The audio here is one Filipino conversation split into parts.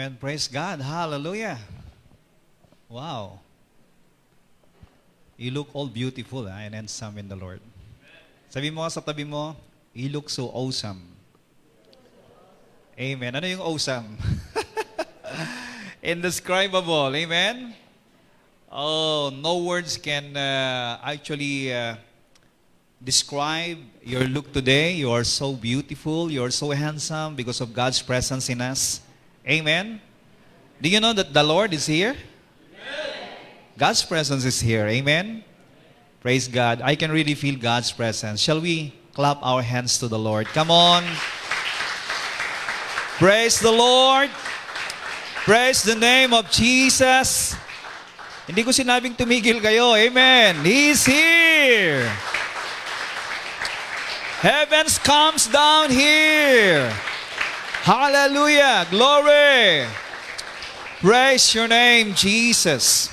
Amen. Praise God. Hallelujah. Wow. You look all beautiful and handsome in the Lord. Sabi mo sa tabi mo, you look so awesome. Amen. Ano yung awesome? Indescribable. Amen? Oh, no words can actually describe your look today. You are so beautiful. You are so handsome because of God's presence in us. Amen? Do you know that the Lord is here? God's presence is here. Amen? Praise God. I can really feel God's presence. Shall we clap our hands to the Lord? Come on. Praise the Lord. Praise the name of Jesus. Hindi ko sinabing tumigil kayo. Amen. He's here. Heavens comes down here. Hallelujah. Glory. Praise your name, Jesus.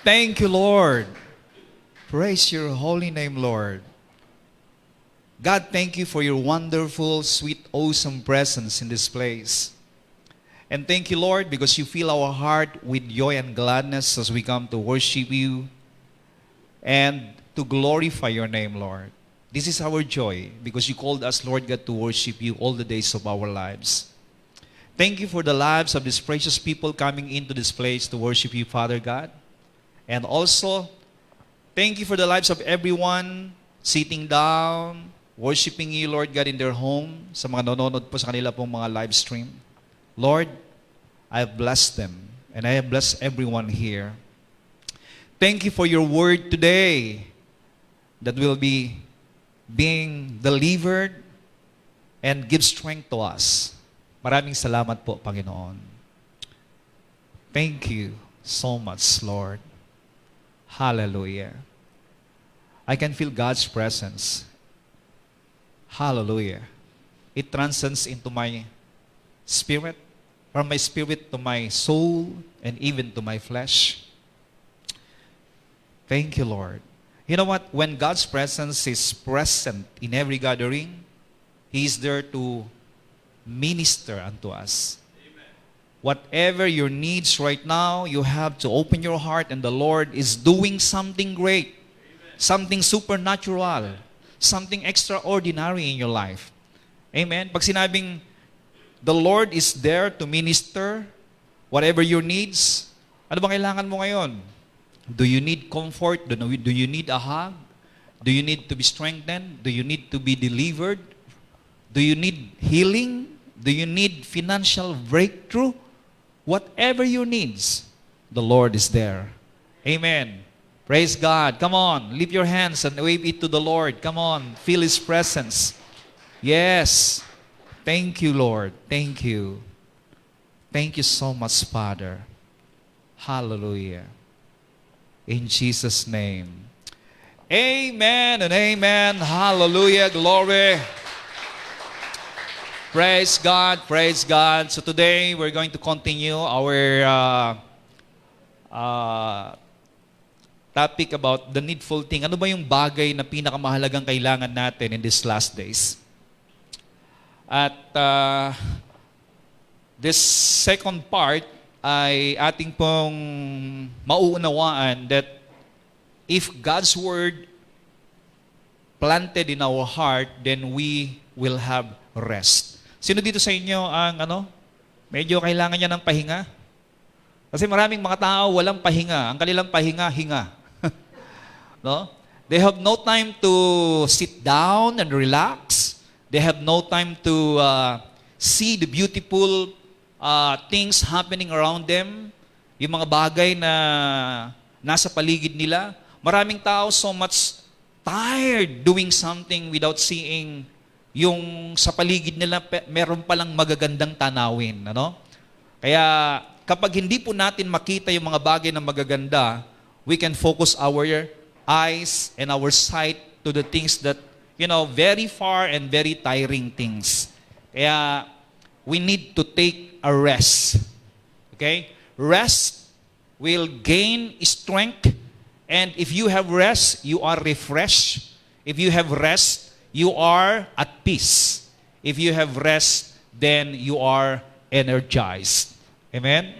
Thank you, Lord. Praise your holy name, Lord. God, thank you for your wonderful, sweet, awesome presence in this place. And thank you, Lord, because you fill our heart with joy and gladness as we come to worship you and to glorify your name, Lord. This is our joy because you called us, Lord God, to worship you all the days of our lives. Thank you for the lives of these precious people coming into this place to worship you, Father God. And also, thank you for the lives of everyone sitting down, worshiping you, Lord God, in their home, sa mga nanonood po sa kanila pong mga live stream. Lord, I have blessed them, and I have blessed everyone here. Thank you for your word today that will be being delivered and give strength to us. Maraming salamat po, Panginoon. Thank you so much, Lord. Hallelujah. I can feel God's presence. Hallelujah. It transcends into my spirit, from my spirit to my soul, and even to my flesh. Thank you, Lord. You know what? When God's presence is present in every gathering, He is there to minister unto us. Whatever your needs right now, you have to open your heart and the Lord is doing something great, something supernatural, something extraordinary in your life. Amen? Pag sinabing, the Lord is there to minister whatever your needs, ano bang kailangan mo ngayon? Do you need comfort? Do you need a hug? Do you need to be strengthened? Do you need to be delivered? Do you need healing? Do you need financial breakthrough? Whatever your needs, the Lord is there. Amen. Praise God. Come on, lift your hands and wave it to the Lord. Come on, feel His presence. Yes. Thank you, Lord. Thank you. Thank you so much, Father. Hallelujah. In Jesus' name. Amen and amen. Hallelujah. Glory. Praise God. Praise God. So today we're going to continue our topic about the needful thing. Ano ba yung bagay na pinakamahalagang kailangan natin in these last days? At this second part ay ating pong mauunawaan that if God's Word planted in our heart, then we will have rest. Sino dito sa inyo ang medyo kailangan niya ng pahinga? Kasi maraming mga tao walang pahinga. Ang kanilang pahinga, hinga. No? They have no time to sit down and relax. They have no time to see the beautiful things happening around them. Yung mga bagay na nasa paligid nila. Maraming tao so much tired doing something without seeing yung sa paligid nila meron palang magagandang tanawin. Ano? Kaya kapag hindi po natin makita yung mga bagay na magaganda, we can focus our eyes and our sight to the things that, very far and very tiring things. Kaya we need to take a rest. Okay? Rest will gain strength. And if you have rest, you are refreshed. If you have rest, you are at peace. If you have rest, then you are energized. Amen?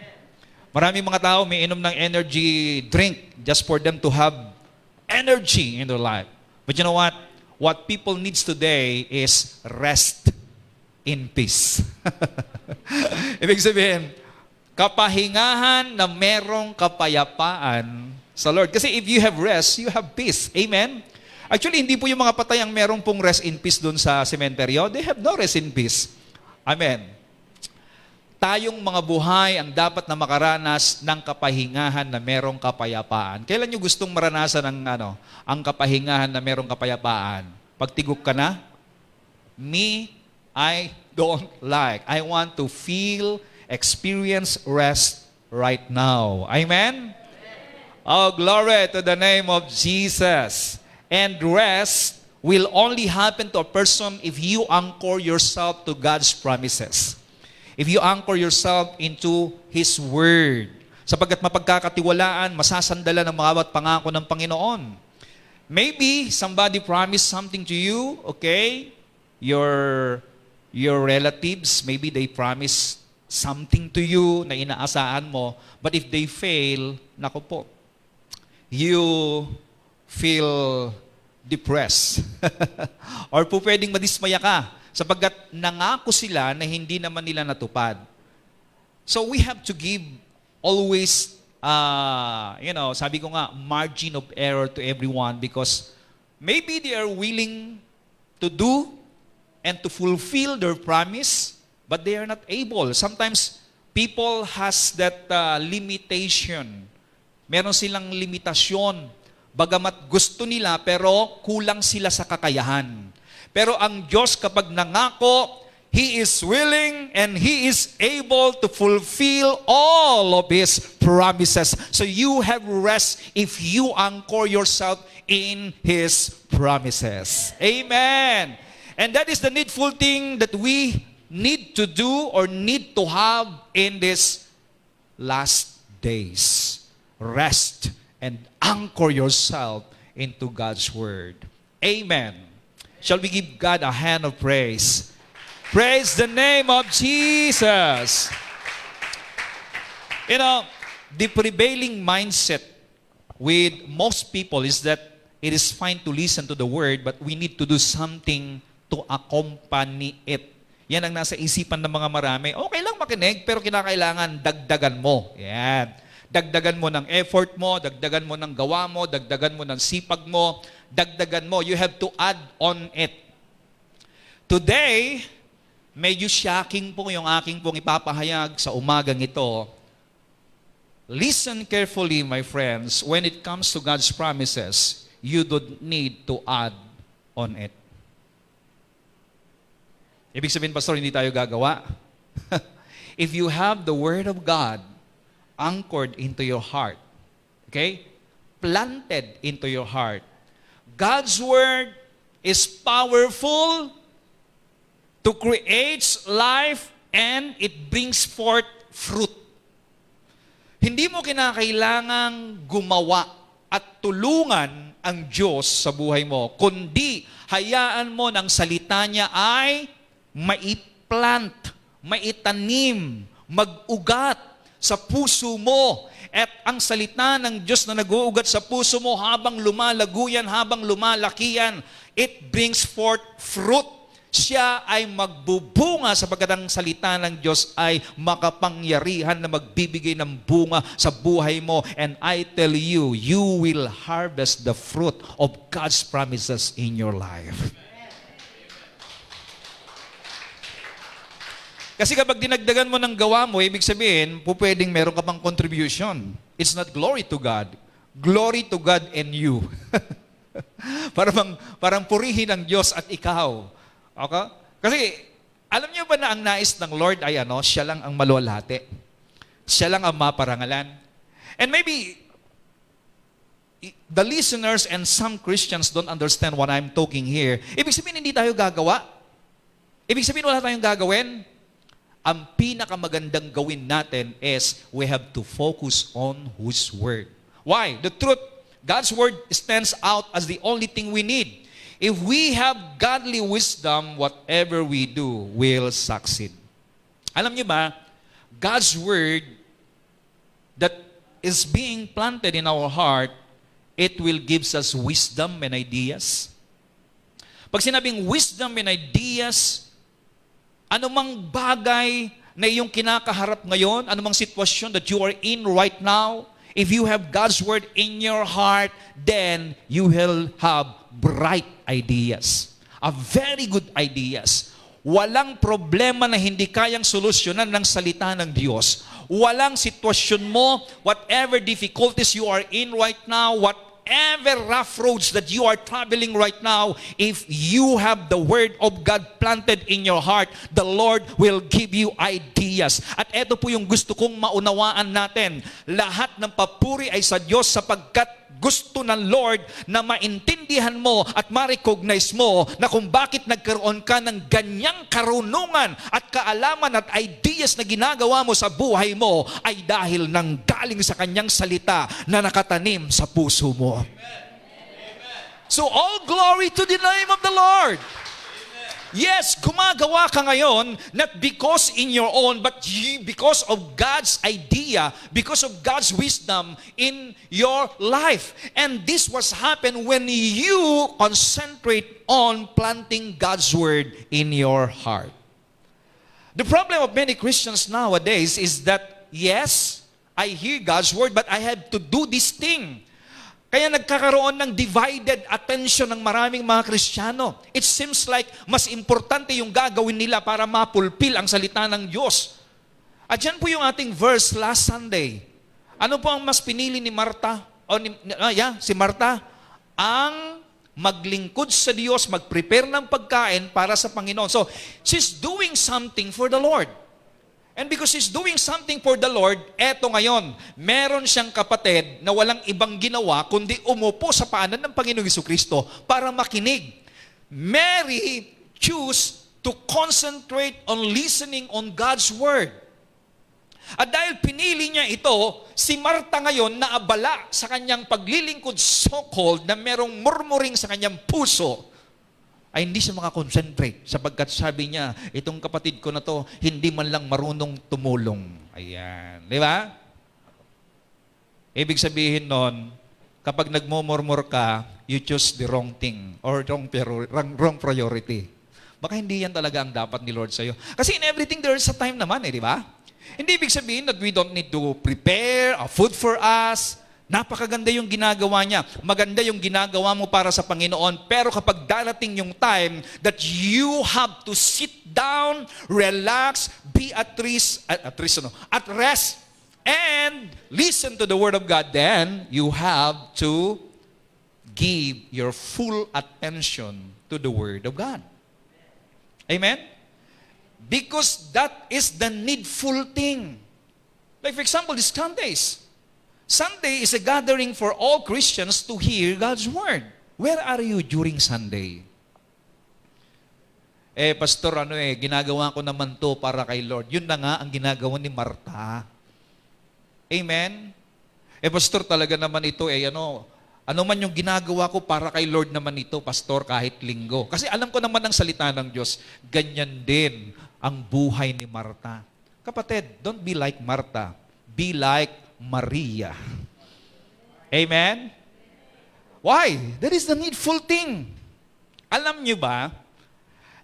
Maraming mga tao may inom ng energy drink just for them to have energy in their life. But you know what? What people needs today is rest in peace. Ibig sabihin, kapahingahan na merong kapayapaan sa Lord. Kasi if you have rest, you have peace. Amen? Actually, hindi po yung mga patay ang merong pong rest in peace doon sa sementeryo. They have no rest in peace. Amen. Tayong mga buhay ang dapat na makaranas ng kapahingahan na merong kapayapaan. Kailan nyo gustong maranasan ang kapahingahan na merong kapayapaan? Pagtigok ka na? Me, I don't like. I want to experience rest right now. Amen? Oh, glory to the name of Jesus. And rest will only happen to a person if you anchor yourself to God's promises. If you anchor yourself into His Word. Sapagkat mapagkakatiwalaan, masasandalan ang mga pangako ng Panginoon. Maybe somebody promised something to you, okay? Your relatives, maybe they promise something to you na inaasahan mo. But if they fail, naku po, you feel depressed. Or po pwedeng madismaya ka sapagkat nangako sila na hindi naman nila natupad. So we have to give always, sabi ko nga, margin of error to everyone because maybe they are willing to do and to fulfill their promise, but they are not able. Sometimes people has that limitation. Meron silang limitasyon. Bagamat gusto nila, pero kulang sila sa kakayahan. Pero ang Diyos kapag nangako, He is willing and He is able to fulfill all of His promises. So you have rest if you anchor yourself in His promises. Amen. And that is the needful thing that we need to do or need to have in these last days. Rest and anchor yourself into God's Word. Amen. Shall we give God a hand of praise? Praise the name of Jesus. The prevailing mindset with most people is that it is fine to listen to the Word, but we need to do something to accompany it. Yan ang nasa isipan ng mga marami. Okay lang makinig, pero kinakailangan dagdagan mo. Yan. Dagdagan mo ng effort mo, dagdagan mo ng gawa mo, dagdagan mo ng sipag mo, dagdagan mo. You have to add on it. Today, medyo shocking po yung aking pong ipapahayag sa umagang ito. Listen carefully, my friends. When it comes to God's promises, you don't need to add on it. Ibig sabihin, Pastor, hindi tayo gagawa. If you have the Word of God anchored into your heart, okay? Planted into your heart. God's Word is powerful to create life and it brings forth fruit. Hindi mo kinakailangang gumawa at tulungan ang Diyos sa buhay mo, kundi hayaan mo ng salita niya ay maiplant, maitanim, mag-ugat sa puso mo. At ang salita ng Diyos na nag-uugat sa puso mo habang lumalago yan, habang lumalaki yan, it brings forth fruit. Siya ay magbubunga sapagkat ang salita ng Diyos ay makapangyarihan na magbibigay ng bunga sa buhay mo. And I tell you, you will harvest the fruit of God's promises in your life. Kasi kapag dinagdagan mo ng gawa mo, ibig sabihin, pwedeng meron ka pang contribution. It's not glory to God. Glory to God and you. parang purihin ang Diyos at ikaw. Okay? Kasi, alam niyo ba na ang nais ng Lord ay siya lang ang maluwalhati. Siya lang ang maparangalan. And maybe, the listeners and some Christians don't understand what I'm talking here. Ibig sabihin, hindi tayo gagawa. Ibig sabihin, wala tayong gagawin. Ang pinakamagandang gawin natin is we have to focus on His Word. Why? The truth, God's Word stands out as the only thing we need. If we have godly wisdom, whatever we do will succeed. Alam niyo ba, God's Word that is being planted in our heart, it will gives us wisdom and ideas. Pag sinabing wisdom and ideas, anumang bagay na iyong kinakaharap ngayon, anumang sitwasyon that you are in right now, if you have God's Word in your heart, then you will have bright ideas. A very good ideas. Walang problema na hindi kayang solusyonan ng salita ng Diyos. Walang sitwasyon mo, whatever difficulties you are in right now, whatever rough roads that you are traveling right now, if you have the Word of God planted in your heart, the Lord will give you ideas. At ito po yung gusto kong maunawaan natin. Lahat ng papuri ay sa Diyos sapagkat gusto ng Lord na maintindihan mo at ma-recognize mo na kung bakit nagkaroon ka ng ganyang karunungan at kaalaman at ideas na ginagawa mo sa buhay mo ay dahil nang galing sa kanyang salita na nakatanim sa puso mo. So all glory to the name of the Lord. Yes, gumagawa ka ngayon, not because in your own, but because of God's idea, because of God's wisdom in your life. And this was happened when you concentrate on planting God's Word in your heart. The problem of many Christians nowadays is that, yes, I hear God's Word, but I have to do this thing. Kaya nagkakaroon ng divided attention ng maraming mga Kristiyano. It seems like mas importante yung gagawin nila para mapulpil ang salita ng Diyos. At yan po yung ating verse last Sunday. Ano po ang mas pinili ni Marta? Si Marta? Ang maglingkod sa Diyos, mag-prepare ng pagkain para sa Panginoon. So, she's doing something for the Lord. And because she's doing something for the Lord, eto ngayon, meron siyang kapatid na walang ibang ginawa kundi umupo sa paanan ng Panginoong Jesucristo para makinig. Mary chose to concentrate on listening on God's Word. At dahil pinili niya ito, si Marta ngayon naabala sa kanyang paglilingkod so-called na merong murmuring sa kanyang puso, ay hindi siya makakonsentrate sapagkat sabi niya, itong kapatid ko na to, hindi man lang marunong tumulong. Ayan. Di ba? Ibig sabihin nun, kapag nagmumurmur ka, you choose the wrong thing or wrong priority. Baka hindi yan talaga ang dapat ni Lord sa'yo. Kasi in everything, there is a time naman di ba? Hindi ibig sabihin that we don't need to prepare a food for us. Napakaganda yung ginagawa niya. Maganda yung ginagawa mo para sa Panginoon. Pero kapag darating yung time that you have to sit down, relax, be at rest, and listen to the Word of God, then you have to give your full attention to the Word of God. Amen? Because that is the needful thing. Like for example, these Sundays. Sunday is a gathering for all Christians to hear God's Word. Where are you during Sunday? Pastor, ginagawa ko naman to para kay Lord. Yun na nga ang ginagawa ni Marta. Amen? Pastor, talaga naman ito, ano man yung ginagawa ko para kay Lord naman ito, Pastor, kahit linggo. Kasi alam ko naman ang salita ng Diyos, ganyan din ang buhay ni Marta. Kapatid, don't be like Marta. Be like Maria. Amen? Why? That is the needful thing. Alam niyo ba,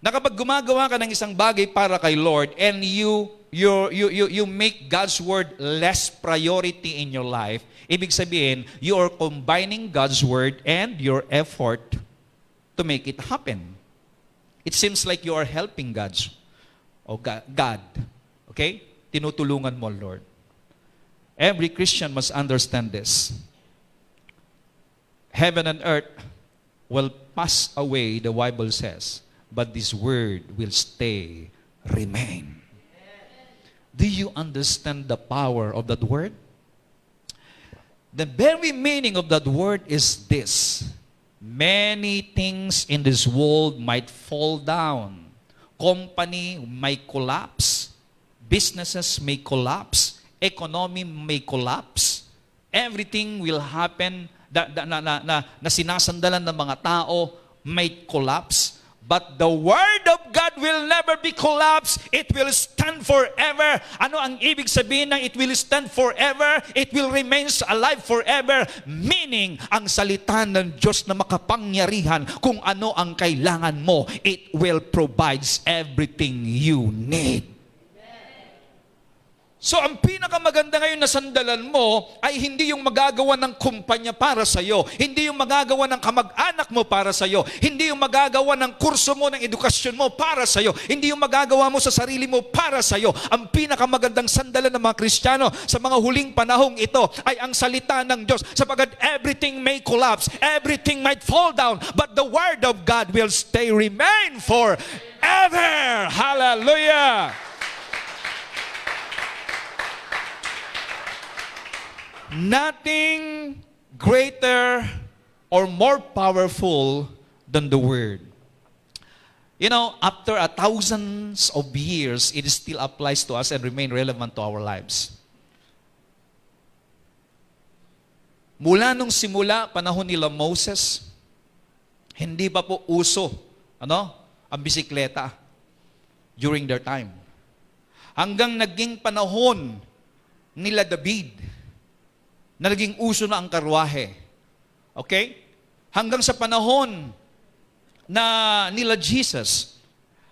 na kapag gumagawa ka ng isang bagay para kay Lord and you make God's Word less priority in your life, ibig sabihin, you are combining God's Word and your effort to make it happen. It seems like you are helping God. Okay? Tinutulungan mo, Lord. Every Christian must understand this. Heaven and earth will pass away, the Bible says, but this word will stay, remain. Do you understand the power of that word? The very meaning of that word is this. Many things in this world might fall down. Company may collapse. Businesses may collapse. Economy may collapse. Everything will happen na sinasandalan ng mga tao may collapse. But the Word of God will never be collapsed. It will stand forever. Ano ang ibig sabihin ng it will stand forever? It will remain alive forever. Meaning, ang salita ng Diyos na makapangyarihan, kung ano ang kailangan mo, it will provide everything you need. So ang pinakamaganda ngayon na sandalan mo ay hindi yung magagawa ng kumpanya para sa iyo, hindi yung magagawa ng kamag-anak mo para sa iyo, hindi yung magagawa ng kurso mo, ng edukasyon mo para sa iyo, hindi yung magagawa mo sa sarili mo para sa iyo. Ang pinakamagandang sandalan ng mga Kristiyano sa mga huling panahong ito ay ang salita ng Diyos, sapagkat everything may collapse, everything might fall down, but the Word of God will remain forever. Hallelujah! Nothing greater or more powerful than the Word. You know, after thousands of years, it still applies to us and remain relevant to our lives. Mula nung simula, panahon nila Moses, hindi pa po uso, ang bisikleta during their time. Hanggang naging panahon nila David, na naging uso na ang karwahe. Okay? Hanggang sa panahon na nila Jesus,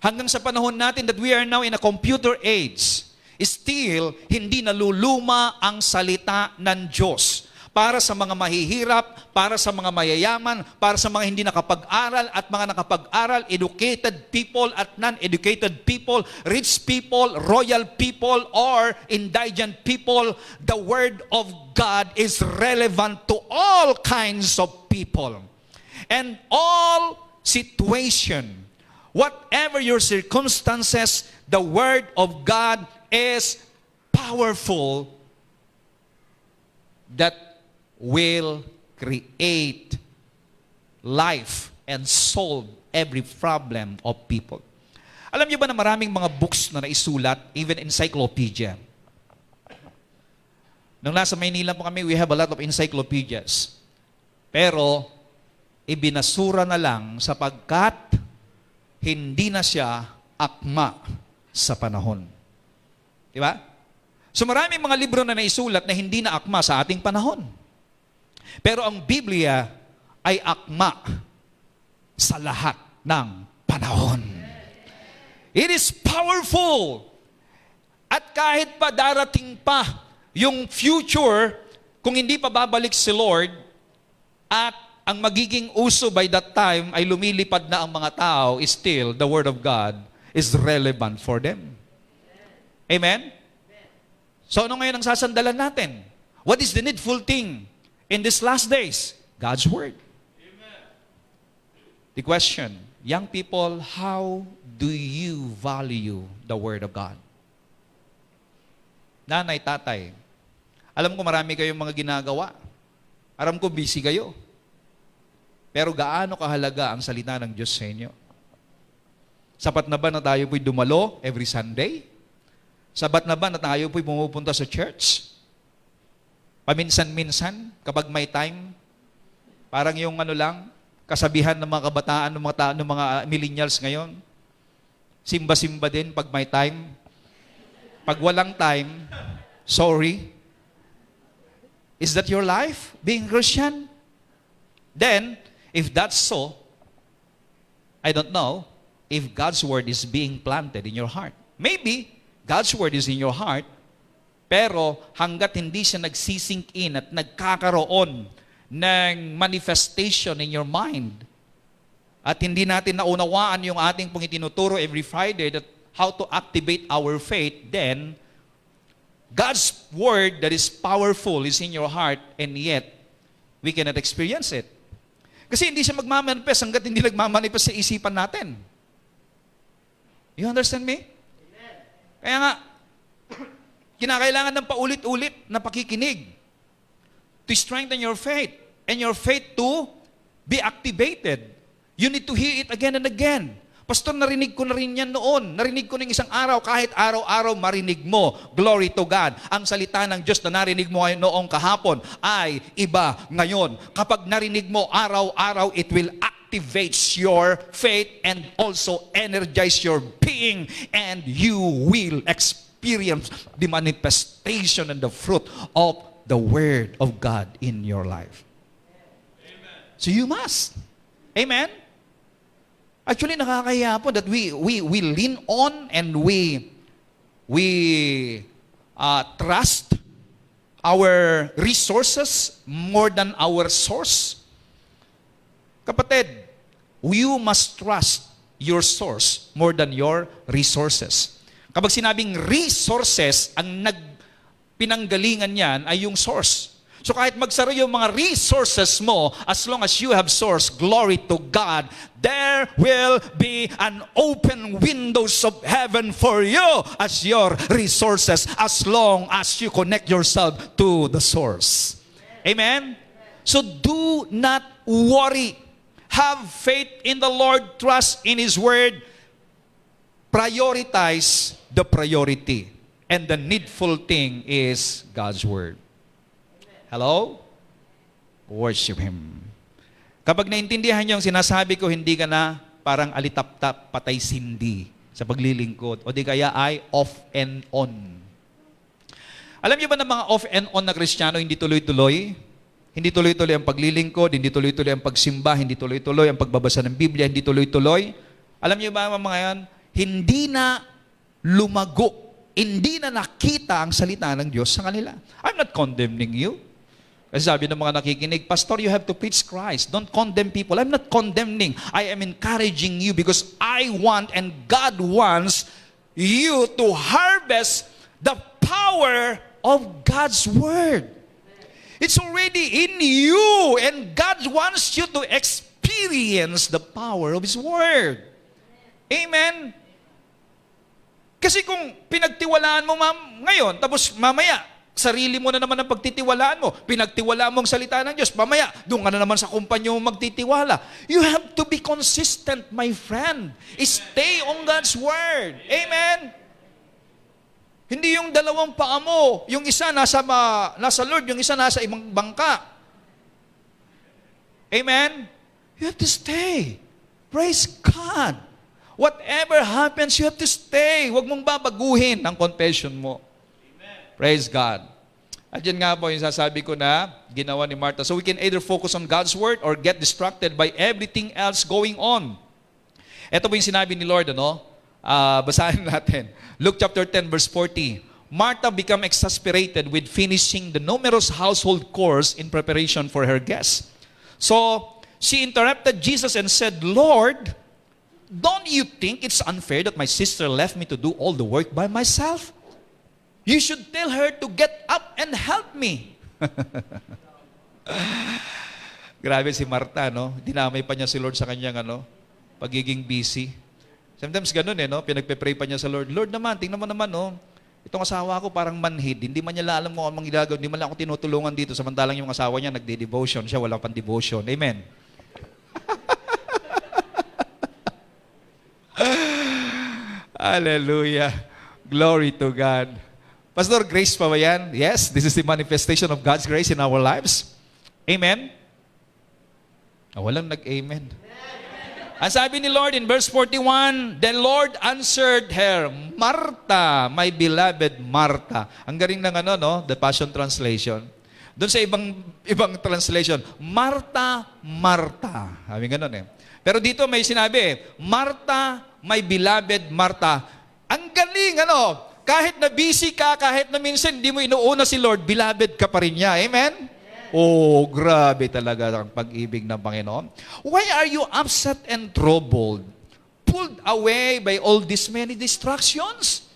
hanggang sa panahon natin that we are now in a computer age, still, hindi naluluma ang salita ng Diyos. Para sa mga mahihirap, para sa mga mayayaman, para sa mga hindi nakapag-aral at mga nakapag-aral, educated people at non-educated people, rich people, royal people, or indigent people, the Word of God is relevant to all kinds of people. And all situation, whatever your circumstances, the Word of God is powerful that will create life and solve every problem of people. Alam niyo ba na maraming mga books na naisulat, even encyclopedia? Nung nasa Maynila po kami, we have a lot of encyclopedias. Pero, ibinasura na lang sapagkat hindi na siya akma sa panahon. Di ba? So maraming mga libro na naisulat na hindi na akma sa ating panahon. Pero ang Biblia ay akma sa lahat ng panahon. It is powerful. At kahit pa darating pa yung future, kung hindi pa babalik si Lord, at ang magiging uso by that time ay lumilipad na ang mga tao, still, the Word of God is relevant for them. Amen? So ano ngayon ang sasandalan natin? What is the needful thing in these last days? God's Word. Amen. The question, young people, how do you value the Word of God? Nanay, tatay, alam ko marami kayong mga ginagawa. Alam ko busy kayo. Pero gaano kahalaga ang salita ng Diyos sa inyo? Sapat na ba na tayo po'y dumalo every Sunday? Sapat na ba na tayo po'y pumupunta sa church? Paminsan-minsan, kapag may time, parang yung kasabihan ng mga kabataan, ng mga millennials ngayon, simba-simba din pag may time. Pag walang time, sorry. Is that your life, being Christian? Then, if that's so, I don't know if God's Word is being planted in your heart. Maybe, God's Word is in your heart, pero hanggat hindi siya nagsisink in at nagkakaroon ng manifestation in your mind, at hindi natin naunawaan yung ating pong itinuturo every Friday that how to activate our faith, then God's Word that is powerful is in your heart, and yet we cannot experience it. Kasi hindi siya magmamanifest hanggat hindi nagmamanifest sa isipan natin. You understand me? Amen. Kaya nga, kinakailangan ng paulit-ulit na pakikinig to strengthen your faith and your faith to be activated. You need to hear it again and again. Pastor, narinig ko na rin yan noon. Narinig ko ng isang araw, kahit araw-araw marinig mo. Glory to God. Ang salita ng Diyos na narinig mo noong kahapon ay iba ngayon. Kapag narinig mo araw-araw, it will activate activates your faith and also energize your being, and you will experience the manifestation and the fruit of the Word of God in your life. Amen. So you must. Amen? Actually, nakakaya po that we lean on and we trust our resources more than our source. Kapatid, you must trust your source more than your resources. Kapag sinabing resources, ang pinanggalingan niyan ay yung source. So kahit magsara yung mga resources mo, as long as you have source, glory to God, there will be an open windows of heaven for you as your resources, as long as you connect yourself to the source. Amen? So do not worry. Have faith in the Lord, trust in His Word, prioritize the priority. And the needful thing is God's Word. Hello? Worship Him. Kapag naintindihan niyo ang sinasabi ko, hindi ka na parang alitap-tap, patay sindi sa paglilingkod. O di kaya ay off and on. Alam niyo ba na mga off and on na Kristiyano, hindi tuloy-tuloy? Hindi tuloy-tuloy ang paglilingkod, hindi tuloy-tuloy ang pagsimba, hindi tuloy-tuloy ang pagbabasa ng Biblia, hindi tuloy-tuloy. Alam niyo ba mga yan? Hindi na lumago, hindi na nakita ang salita ng Diyos sa kanila. I'm not condemning you. Kasi sabi ng mga nakikinig, Pastor, you have to preach Christ. Don't condemn people. I'm not condemning. I am encouraging you because I want and God wants you to harvest the power of God's Word. It's already in you and God wants you to experience the power of His Word. Amen? Kasi kung pinagtiwalaan mo ngayon, tapos mamaya, sarili mo na naman ang pagtitiwalaan mo. Pinagtiwalaan mo ang salita ng Diyos. Mamaya, doon ka na naman sa kumpanya mo magtitiwala. You have to be consistent, my friend. Stay on God's Word. Amen? Hindi yung dalawang paa mo. Yung isa nasa Lord, yung isa nasa ibang bangka. Amen? You have to stay. Praise God. Whatever happens, you have to stay. Huwag mong babaguhin ang confession mo. Praise God. At yan nga po yung sasabi ko na ginawa ni Martha. So we can either focus on God's Word or get distracted by everything else going on. Ito po yung sinabi ni Lord, basahin natin. Luke chapter 10 verse 40. Martha became exasperated with finishing the numerous household chores in preparation for her guests. So she interrupted Jesus and said, Lord, don't you think it's unfair that my sister left me to do all the work by myself? You should tell her to get up and help me. Grabe si Martha, no? Dinamay pa niya si Lord sa kanyang pagiging busy. Sometimes ganun pinagpe-pray pa niya sa Lord. Lord naman, tingnan mo naman, itong asawa ko parang manhid. Hindi man niya alam kung anong ginagawa. Hindi man lang ako tinutulungan dito. Samantalang yung asawa niya nagde-devotion. Siya wala pang devotion. Amen. Hallelujah. Glory to God. Pastor, grace pa ba yan? Yes, this is the manifestation of God's grace in our lives. Amen? Walang nag-amen. Ang sabi ni Lord in verse 41, the Lord answered her, Martha, my beloved Martha. Ang galing ng the Passion Translation. Doon sa ibang translation, Martha, Martha. Sabi ganun Pero dito may sinabi, Martha, my beloved Martha. Ang galing, kahit na busy ka, kahit na minsan hindi mo inuuna si Lord, beloved ka pa rin niya. Amen? Oh, grabe talaga ang pag-ibig ng Panginoon. Why are you upset and troubled? Pulled away by all these many distractions?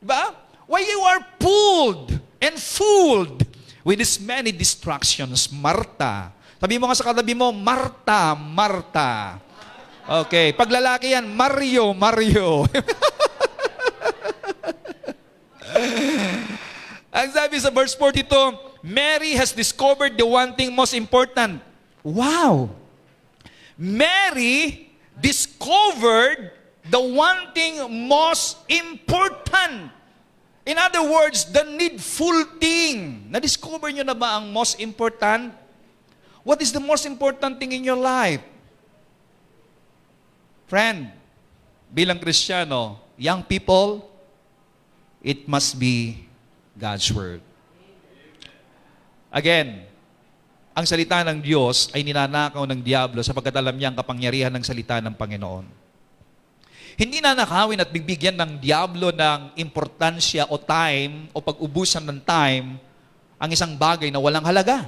Diba? Why you are pulled and fooled with these many distractions, Martha? Sabi mo nga sa katabi mo, Martha, Martha. Okay, pag lalaki yan, Mario, Mario. Ang sabi sa verse 42, Mary has discovered the one thing most important. Wow! Mary discovered the one thing most important. In other words, the needful thing. Na-discover nyo na ba ang most important? What is the most important thing in your life? Friend, bilang Kristiyano, young people, it must be God's Word. Again, ang salita ng Diyos ay ninanakaw ng Diablo sapagkat alam niya ang kapangyarihan ng salita ng Panginoon. Hindi nanakawin at bibigyan ng Diablo ng importansya o time o pag-ubusan ng time ang isang bagay na walang halaga.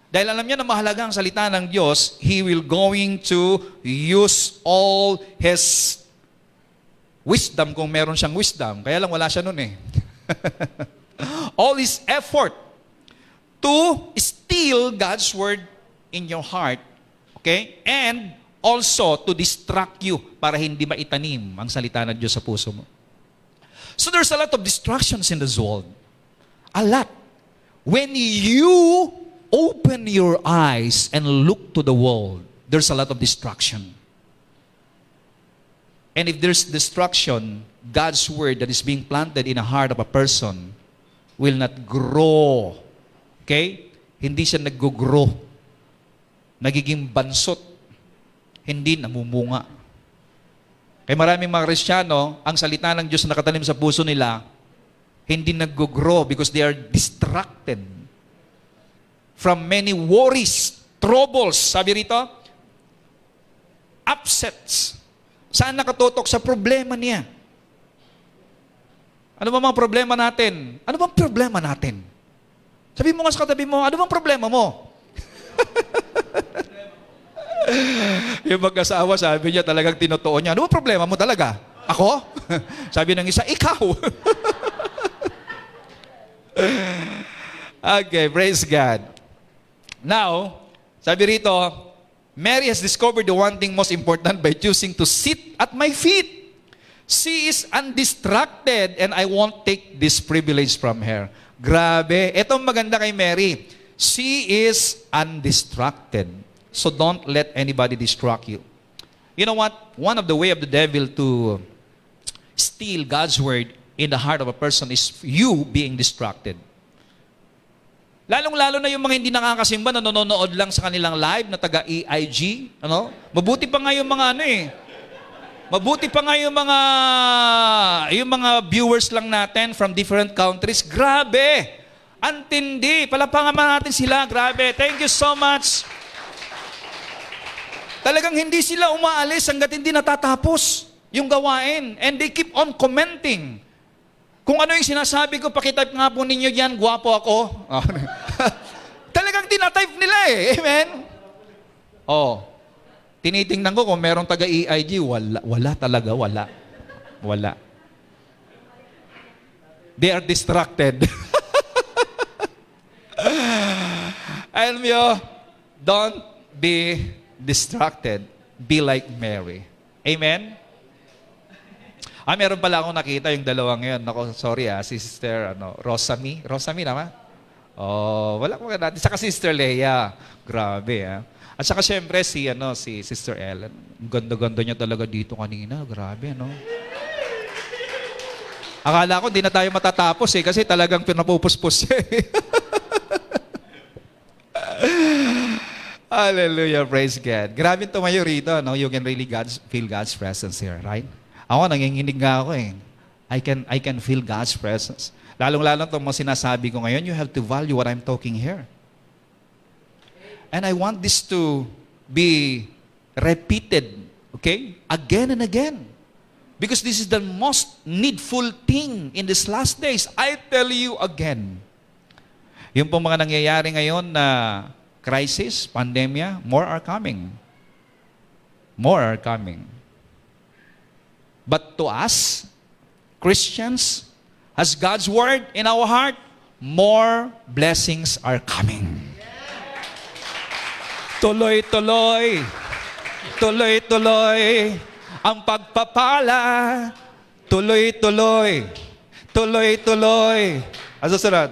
Dahil alam niya na mahalaga ang salita ng Diyos, He will going to use all His wisdom kung meron siyang wisdom. Kaya lang wala siya nun eh. All His effort to steal God's Word in your heart. Okay? And also to distract you para hindi maitanim ang salita ng Diyos sa puso mo. So there's a lot of distractions in this world. A lot. When you open your eyes and look to the world, there's a lot of distraction. And if there's destruction, God's Word that is being planted in the heart of a person will not grow. Okay? Hindi siya nag-grow. Nagiging bansot. Hindi namumunga. Kaya maraming mga Kristiyano, ang salita ng Diyos na nakatanim sa puso nila, hindi nag-grow because they are distracted from many worries, troubles, sabi rito, upsets. Saan nakatutok? Sa problema niya. Ano ba mga problema natin? Ano bang problema natin? Sabi mo nga sa katabi mo, ano bang problema mo? Yung mag-asawa, sabi niya talagang tinotoo niya, ano bang problema mo talaga? Ako? Sabi ng isa, ikaw. Okay, praise God. Now, sabi rito, Mary has discovered the one thing most important by choosing to sit at my feet. She is undistracted and I won't take this privilege from her. Grabe. Itong maganda kay Mary. She is undistracted. So don't let anybody distract you. You know what? One of the way of the devil to steal God's Word in the heart of a person is you being distracted. Lalong-lalo na yung mga hindi nakakasimba na nanonood lang sa kanilang live na taga-EIG. Ano? Mabuti pa nga yung mga Mabuti pa nga yung mga viewers lang natin from different countries. Grabe! Antindi! Palapangan natin sila. Grabe! Thank you so much! Talagang hindi sila umaalis hanggat hindi natatapos yung gawain. And they keep on commenting. Kung ano yung sinasabi ko, pakitype nga po ninyo yan, gwapo ako. Talagang tinatype nila eh. Amen? Oh. Tinitingnan ko kung merong taga-EIG, wala talaga, wala. Wala. They are distracted. Alam nyo, don't be distracted. Be like Mary. Amen? Meron pala akong nakita yung dalawang ngayon. Ako, sorry si Sister Rosami. Rosami naman? Oh, wala ko natin. Saka Sister Leia. Grabe At saka siyempre si Sister Ellen. Ganda-ganda niya talaga dito kanina. Grabe, no? Akala ko hindi na tayo matatapos kasi talagang pinapupuspos siya Hallelujah, praise God. Grabe tumayo rito, no? You can really feel God's presence here, right? Ako, nanginginig nga ako I can feel God's presence. Lalong-lalo itong mga sinasabi ko ngayon, you have to value what I'm talking here. And I want this to be repeated, okay? Again and again. Because this is the most needful thing in these last days. I tell you again. Yung pong mga nangyayari ngayon na crisis, pandemya, more are coming. More are coming. But to us, Christians, as God's Word in our heart, more blessings are coming. Tuloy-tuloy, tuloy-tuloy, ang pagpapala, tuloy-tuloy, tuloy-tuloy. Ano susunod?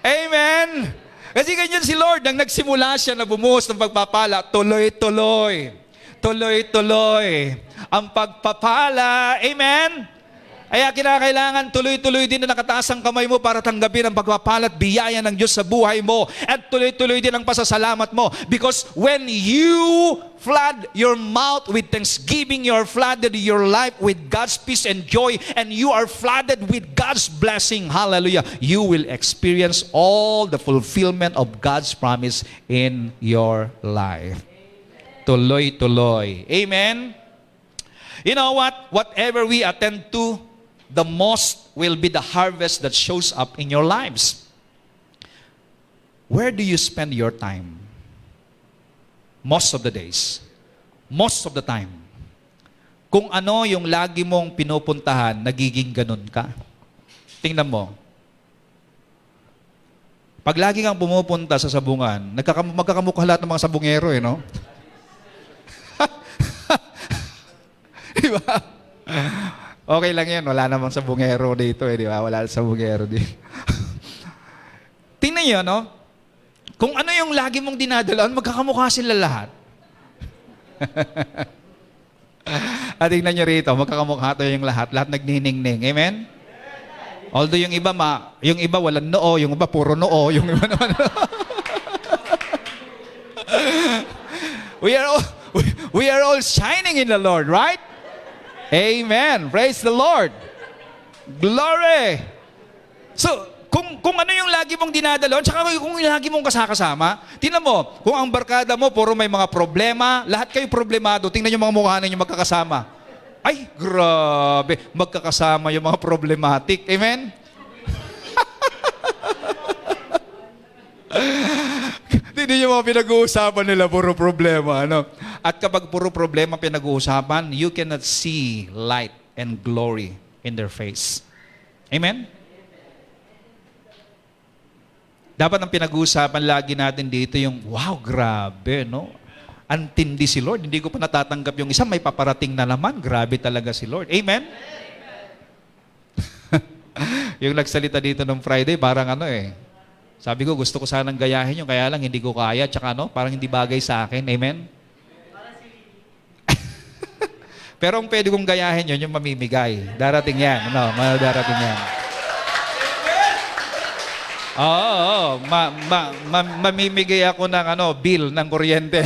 Amen! Kasi ganyan si Lord, nang nagsimula siya na bumuhos ng pagpapala, tuloy-tuloy, tuloy-tuloy, ang pagpapala, amen? Kaya kinakailangan tuloy-tuloy din na nakataas ang kamay mo para tanggapin ang pagpapalat, biyaya ng Diyos sa buhay mo. At tuloy-tuloy din ang pasasalamat mo. Because when you flood your mouth with thanksgiving, you are flooded your life with God's peace and joy, and you are flooded with God's blessing. Hallelujah. You will experience all the fulfillment of God's promise in your life. Tuloy-tuloy. Amen? You know what? Whatever we attend to, the most will be the harvest that shows up in your lives. Where do you spend your time? Most of the days. Most of the time. Kung ano yung lagi mong pinupuntahan, nagiging ganun ka. Tingnan mo. Pag lagi kang pumupunta sa sabungan, magkakamukha lahat ng mga sabungero, no? Diba? Okay lang yan. Wala namang sabungero dito, di ba? Wala sabungero dito. Tingnan nyo, no? Kung ano yung lagi mong dinadalaan, magkakamukha sila lahat. At tingnan nyo rito, magkakamukha to yung lahat. Lahat nagniningning. Amen? Although yung iba walang noo, yung iba puro noo, yung iba naman. we are all shining in the Lord, right? Amen. Praise the Lord. Glory. So, kung ano yung lagi mong dinadalon, tsaka kung yung lagi mong kasakasama, tingnan mo, kung ang barkada mo, puro may mga problema, lahat kayo problemado, tingnan yung mga mukha ninyo magkakasama. Ay, grabe, magkakasama yung mga problematic. Amen? Hindi yung mga pinag-uusapan nila, puro problema. Ano? At kapag puro problema pinag-uusapan, you cannot see light and glory in their face. Amen? Dapat ang pinag-uusapan lagi natin dito yung, wow, grabe, no? Antindi si Lord. Hindi ko pa natatanggap yung isa, may paparating na naman. Grabe talaga si Lord. Amen? Yung nagsalita dito nung Friday, parang sabi ko, gusto ko sanang gayahin yung kaya lang hindi ko kaya, tsaka parang hindi bagay sa akin. Amen? Pero ang pwede kong gayahin yun, yung mamimigay. Darating yan. Darating yan. Oo. Mamimigay ako ng bill ng kuryente.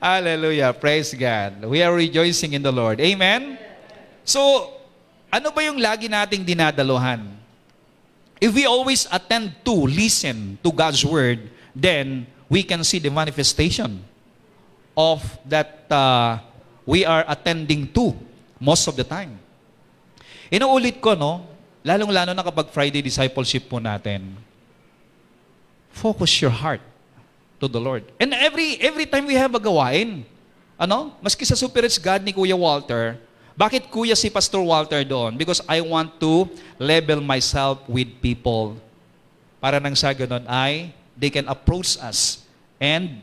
Hallelujah. Praise God. We are rejoicing in the Lord. Amen? So, ano ba yung lagi nating dinadaluhan? If we always attend to, listen to God's Word, then we can see the manifestation of that we are attending to most of the time. Inuulit ko, lalong-lalo na kapag Friday discipleship po natin, focus your heart to the Lord. And every time we have a gawain, maski sa Super Rich God ni Kuya Walter, bakit kuya si Pastor Walter doon? Because I want to level myself with people. Para nang sa ganun they can approach us and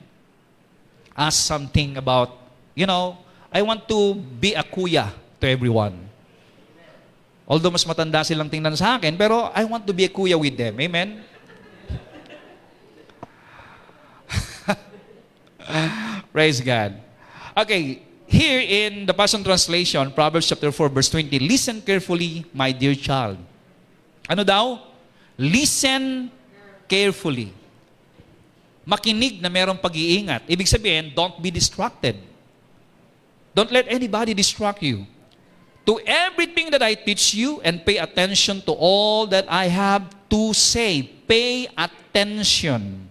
ask something about, I want to be a kuya to everyone. Although mas matanda silang tingnan sa akin, pero I want to be a kuya with them. Amen? Praise God. Okay. Here in the Passion Translation, Proverbs chapter 4, verse 20, listen carefully, my dear child. Ano daw? Listen carefully. Makinig na merong pag-iingat. Ibig sabihin, don't be distracted. Don't let anybody distract you. To everything that I teach you, and pay attention to all that I have to say. Pay attention.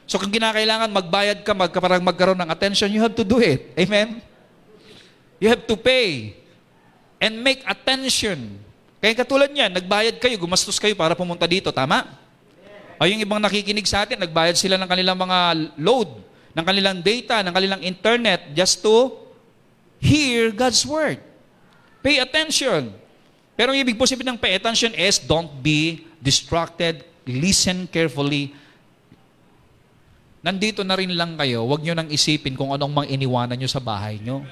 So kung kinakailangan magbayad ka, parang magkaroon ng attention, you have to do it. Amen? You have to pay and make attention. Kaya katulad niyan, nagbayad kayo, gumastos kayo para pumunta dito, tama? O yung ibang nakikinig sa atin, nagbayad sila ng kanilang mga load, ng kanilang data, ng kanilang internet, just to hear God's Word. Pay attention. Pero yung ibig po sabihin ng pay attention is, don't be distracted, listen carefully. Nandito na rin lang kayo, huwag nyo nang isipin kung anong mang iniwanan nyo sa bahay nyo.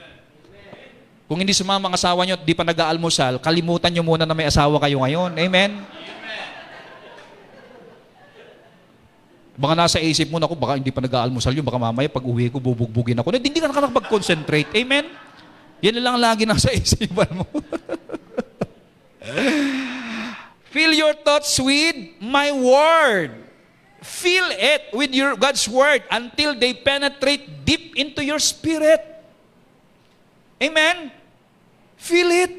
Kung hindi sumama ang asawa nyo at di pa nag-aalmusal, kalimutan nyo muna na may asawa kayo ngayon. Amen? Baka nasa isip mo na baka hindi pa nag-aalmusal yun, baka mamaya pag uwi ko, bubugbugin ako. Hindi ka nakapag-concentrate. Amen? Yan na lang lagi nasa isipan mo. Fill your thoughts with my word. Fill it with your God's word until they penetrate deep into your spirit. Amen? Fill it.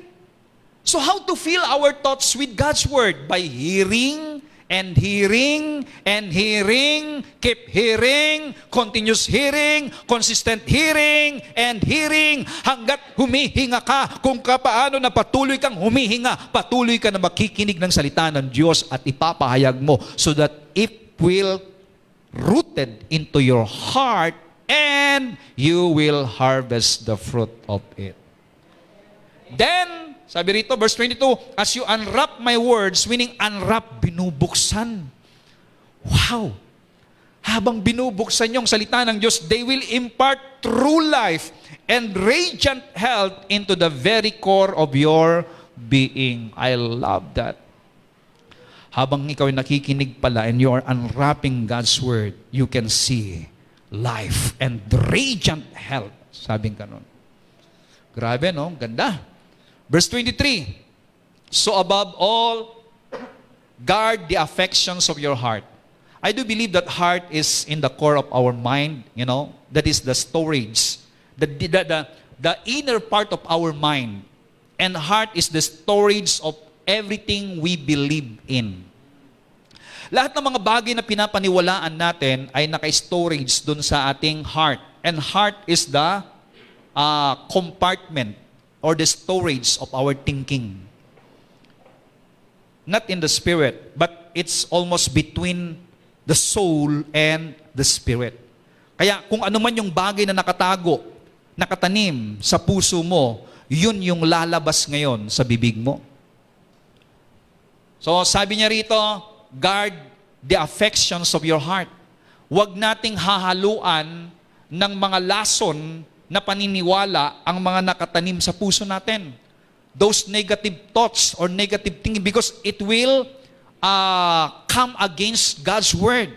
So how to fill our thoughts with God's word? By hearing and hearing and hearing, keep hearing, continuous hearing, consistent hearing and hearing, hanggat humihinga ka. Kung paano na patuloy kang humihinga, patuloy ka na makikinig ng salita ng Diyos at ipapahayag mo so that it will rooted into your heart and you will harvest the fruit of it. Then, sabi rito, verse 22, as you unwrap my words, meaning unwrap, binubuksan. Wow! Habang binubuksan yung salita ng Diyos, they will impart true life and radiant health into the very core of your being. I love that. Habang ikaw ay nakikinig pala and you are unwrapping God's word, you can see life and radiant health. Sabing ganun. Grabe, no? Ganda. Verse 23, so above all, guard the affections of your heart. I do believe that heart is in the core of our mind, you know, that is the storage, the inner part of our mind. And heart is the storage of everything we believe in. Lahat ng mga bagay na pinapaniwalaan natin ay naka-storage dun sa ating heart. And heart is the compartment or the storage of our thinking. Not in the spirit, but it's almost between the soul and the spirit. Kaya kung ano man yung bagay na nakatago, nakatanim sa puso mo, yun yung lalabas ngayon sa bibig mo. So sabi niya rito, guard the affections of your heart. Huwag nating hahaluan ng mga lason na paniniwala ang mga nakatanim sa puso natin. Those negative thoughts or negative thinking, because it will come against God's word.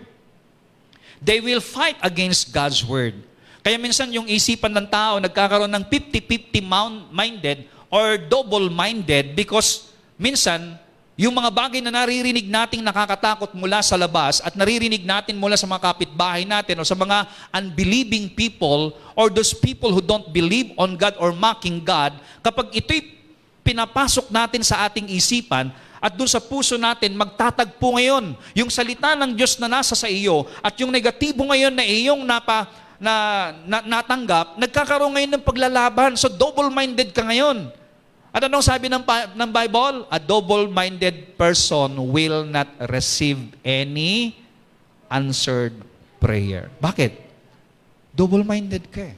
They will fight against God's word. Kaya minsan yung isipan ng tao nagkakaroon ng 50-50 minded or double-minded because minsan yung mga bagay na naririnig nating nakakatakot mula sa labas at naririnig natin mula sa mga kapitbahay natin o sa mga unbelieving people or those people who don't believe on God or mocking God, kapag ito'y pinapasok natin sa ating isipan at doon sa puso natin, magtatagpo ngayon yung salita ng Diyos na nasa sa iyo at yung negatibo ngayon na iyong natanggap, nagkakaroon ngayon ng paglalaban. So double-minded ka ngayon. At anong sabi ng Bible? A double-minded person will not receive any answered prayer. Bakit? Double-minded ka eh.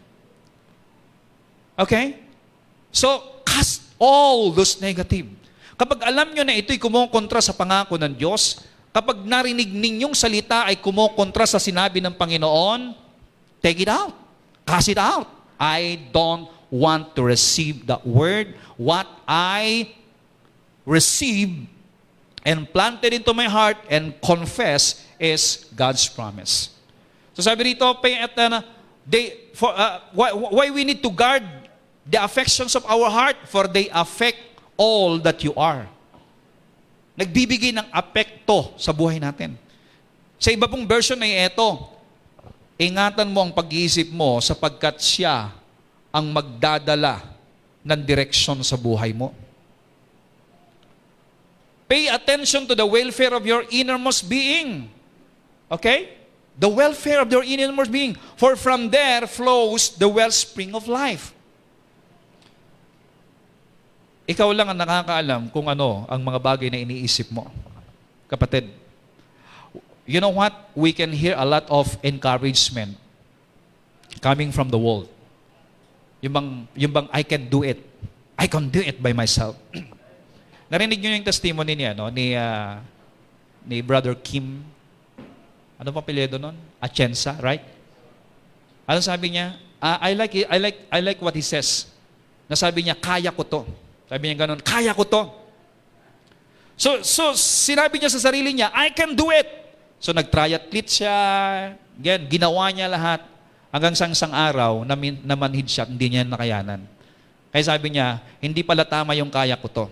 Okay? So, cast all those negative. Kapag alam nyo na ito'y kumokontra sa pangako ng Diyos, kapag narinig ninyong salita ay kumokontra sa sinabi ng Panginoon, take it out. Cast it out. I don't want to receive the word. What I receive and planted into my heart and confess is God's promise. So sabi rito, why we need to guard the affections of our heart? For they affect all that you are. Nagbibigay ng apekto sa buhay natin. Sa iba pong version ay ito, ingatan mo ang pag-iisip mo sapagkat siya ang magdadala ng direksyon sa buhay mo. Pay attention to the welfare of your innermost being. Okay? The welfare of your innermost being. For from there flows the wellspring of life. Ikaw lang ang nakakaalam kung ano ang mga bagay na iniisip mo. Kapatid, you know what? We can hear a lot of encouragement coming from the world. Yung bang, I can do it. I can do it by myself. Narinig niyo yung testimony niya, no? Ni Brother Kim. Ano pa apelyido nun? Atienza, right? Ano sabi niya? I like what he says. Nasabi niya, kaya ko to. Sabi niya ganun, kaya ko to. So sinabi niya sa sarili niya, I can do it. So nag-triathlete siya, ginawa niya lahat. Hanggang sa isang araw, namanhid siya, hindi niya nakayanan. Kaya sabi niya, hindi pala tama yung kaya ko to,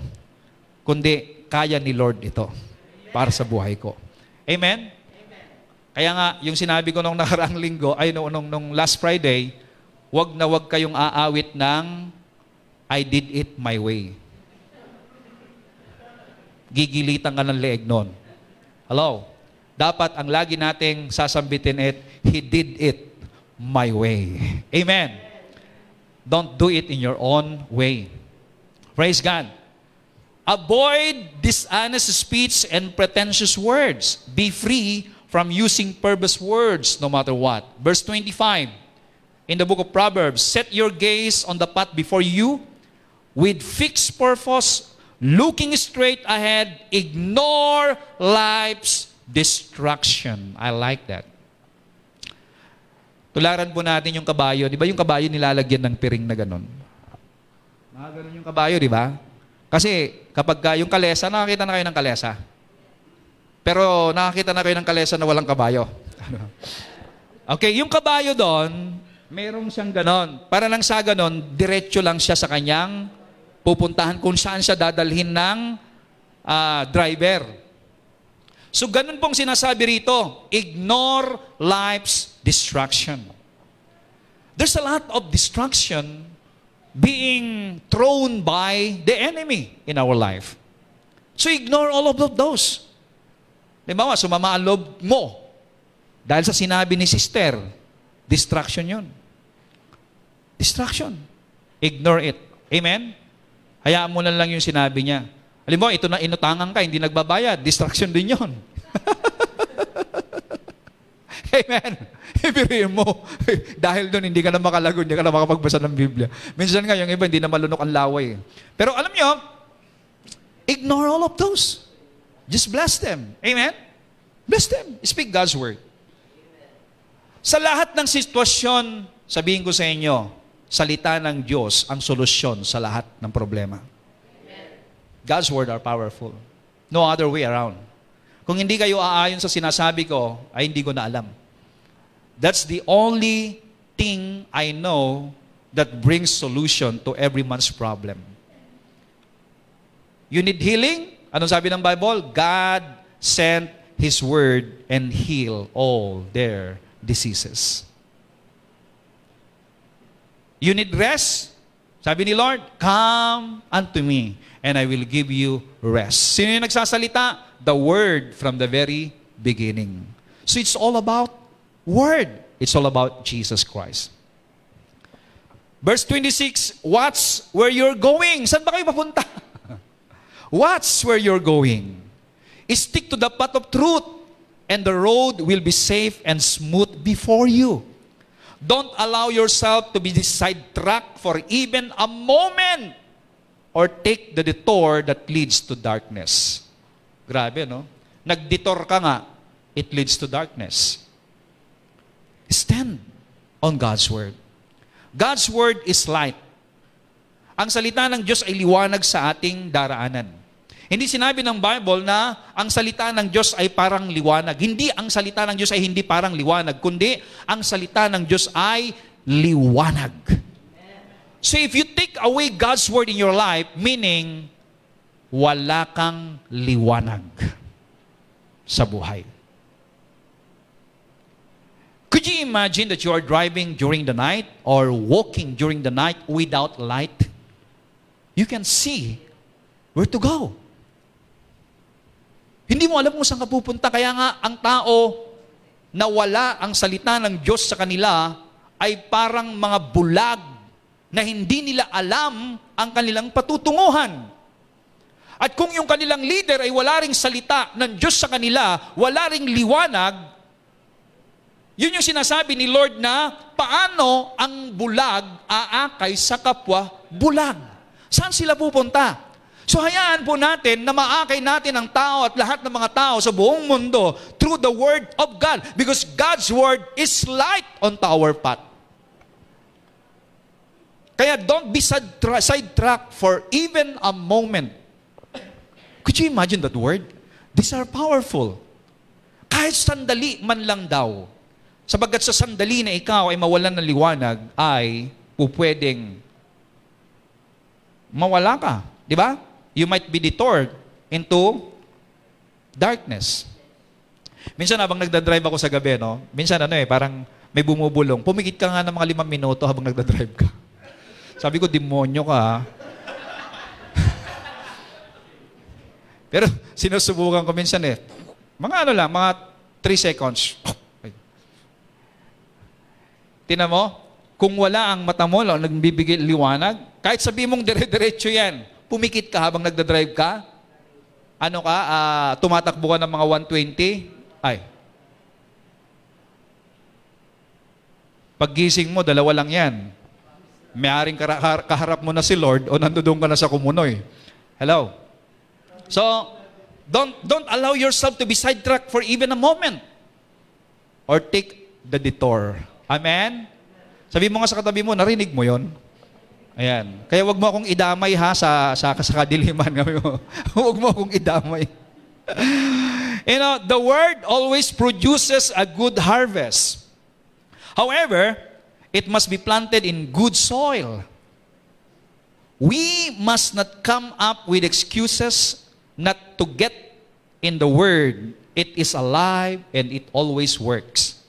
kundi kaya ni Lord ito para sa buhay ko. Amen? Kaya nga, yung sinabi ko nung nakaraang linggo, ay nung last Friday, wag na wag kayong aawit ng I did it my way. Gigilitan ka ng leeg nun. Hello? Dapat ang lagi nating sasambitin He did it my way. Amen. Don't do it in your own way. Praise God. Avoid dishonest speech and pretentious words. Be free from using perverse words no matter what. Verse 25 in the book of Proverbs, set your gaze on the path before you with fixed purpose, looking straight ahead, ignore life's destruction. I like that. Tularan po natin yung kabayo. Di ba yung kabayo nilalagyan ng piring na ganun? Ganun yung kabayo, di ba? Kasi kapag yung kalesa, nakakita na kayo ng kalesa. Pero nakakita na kayo ng kalesa na walang kabayo. Okay, yung kabayo doon, merong siyang ganon. Para lang sa ganon, diretso lang siya sa kanyang pupuntahan kung saan siya dadalhin ng driver. So ganun pong sinasabi rito, ignore life's destruction. There's a lot of destruction being thrown by the enemy in our life. So ignore all of those. Diba, sumama ang loob mo dahil sa sinabi ni sister, distraction yun. Distraction. Ignore it. Amen? Hayaan mo na lang yung sinabi niya. Alam mo, ito na inutangan ka, hindi nagbabayad. Distraction din yun. Amen. Ibiriin mo. Dahil doon, hindi ka na makalago, hindi ka na makapagbasa ng Biblia. Minsan nga, yung iba, hindi na malunok ang laway. Pero alam nyo, ignore all of those. Just bless them. Amen? Bless them. Speak God's word. Sa lahat ng sitwasyon, sabihin ko sa inyo, salita ng Diyos ang solusyon sa lahat ng problema. God's word are powerful. No other way around. Kung hindi kayo aayon sa sinasabi ko, ay hindi ko na alam. That's the only thing I know that brings solution to every man's problem. You need healing? Anong sabi ng Bible? God sent His word and heal all their diseases. You need rest? Sabi ni Lord, come unto me and I will give you rest. Sino yung nagsasalita? The Word from the very beginning. So it's all about Word. It's all about Jesus Christ. Verse 26, watch where you're going. Saan ba kayo papunta? Watch where you're going. Stick to the path of truth and the road will be safe and smooth before you. Don't allow yourself to be sidetracked for even a moment or take the detour that leads to darkness. Grabe, no? Nagdetour ka nga, it leads to darkness. Stand on God's word. God's word is light. Ang salita ng Diyos ay liwanag sa ating daraanan. Hindi sinabi ng Bible na ang salita ng Diyos ay parang liwanag. Hindi ang salita ng Diyos ay hindi parang liwanag, kundi ang salita ng Diyos ay liwanag. So if you take away God's word in your life, meaning wala kang liwanag sa buhay. Could you imagine that you are driving during the night or walking during the night without light? You can see where to go. Hindi mo alam kung saan ka pupunta. Kaya nga, ang tao na wala ang salita ng Diyos sa kanila ay parang mga bulag na hindi nila alam ang kanilang patutunguhan. At kung yung kanilang leader ay wala ring salita ng Diyos sa kanila, wala ring liwanag, yun yung sinasabi ni Lord na paano ang bulag aakay sa kapwa bulag. Saan sila pupunta? So hayaan po natin na maakay natin ang tao at lahat ng mga tao sa buong mundo through the Word of God. Because God's Word is light onto our path. Kaya don't be sidetracked for even a moment. Could you imagine that word? These are powerful. Kahit sandali man lang daw. Sabagat sa sandali na ikaw ay mawalan ng liwanag, ay pupwedeng mawala ka. Di ba? You might be detoured into darkness. Minsan habang nagdadrive ako sa gabi, no? Minsan parang may bumubulong. Pumikit ka nga ng mga 5 minuto habang nagdadrive ka. Sabi ko, demonyo ka, ha? Pero sinusubukan ko minsan mga mga 3 seconds. Tingnan mo, kung wala ang mata mo, nagbibigay liwanag, kahit sabi mong dire-diretso yan, pumikit ka habang nagdadrive ka, tumatakbo ka ng mga 120, paggising mo, 2 lang yan. Maaaring kaharap mo na si Lord o nandoon ka na sa kumunoy. Hello? So, don't allow yourself to be sidetracked for even a moment. Or take the detour. Amen? Sabi mo nga sa katabi mo, narinig mo yon. Ayan. Kaya wag mo akong idamay sa kadiliman. Wag mo akong idamay. The word always produces a good harvest. However, it must be planted in good soil. We must not come up with excuses not to get in the word. It is alive and it always works.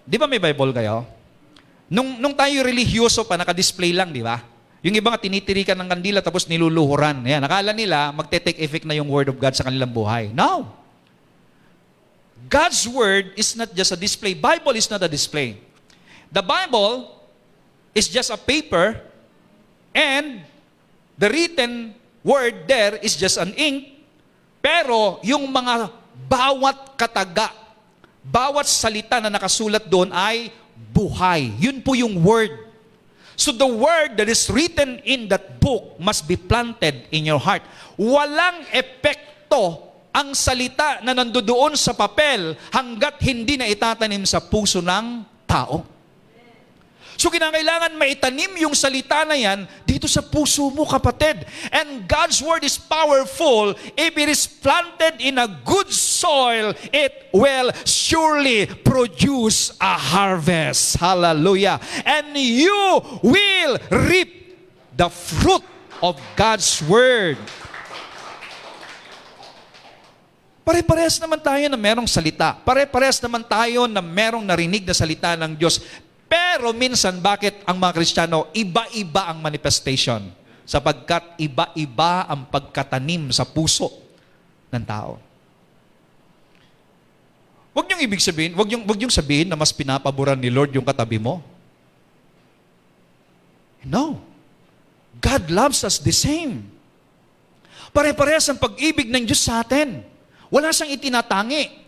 Di ba may Bible kayo? Nung tayo religyoso pa, naka-display lang, di ba? Yung iba nga tinitirikan ng kandila tapos niluluhuran. Ayan, nakala nila magte-take effect na yung word of God sa kanilang buhay. No! God's word is not just a display. Bible is not a display. The Bible is just a paper and the written word there is just an ink. Pero yung mga bawat kataga, bawat salita na nakasulat doon ay buhay. Yun po yung word. So the word that is written in that book must be planted in your heart. Walang epekto ang salita na nandoon sa papel hanggat hindi na itatanim sa puso ng tao. So kinakailangan maitanim yung salita na yan dito sa puso mo, kapatid. And God's word is powerful. If it is planted in a good soil, it will surely produce a harvest. Hallelujah. And you will reap the fruit of God's word. Pare-parehas naman tayo na merong salita. Pare-parehas naman tayo na merong narinig na salita ng Diyos. Pero minsan, bakit ang mga Kristiyano, iba-iba ang manifestation? Sapagkat iba-iba ang pagkatanim sa puso ng tao. Huwag niyong sabihin na mas pinapaboran ni Lord yung katabi mo. No. God loves us the same. Pare-parehas ang pag-ibig ng Diyos sa atin. Wala siyang itinatangi.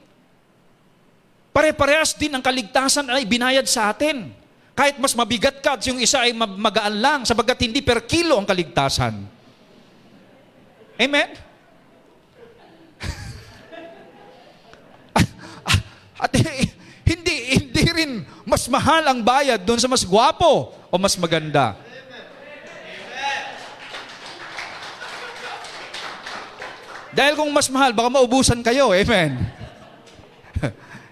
Pare-parehas din ang kaligtasan ay binayad sa atin. Kahit mas mabigat ka, yung isa ay magaan lang, sapagkat hindi per kilo ang kaligtasan. Amen? At hindi rin mas mahal ang bayad doon sa mas gwapo o mas maganda. Dahil kung mas mahal, baka maubusan kayo. Amen.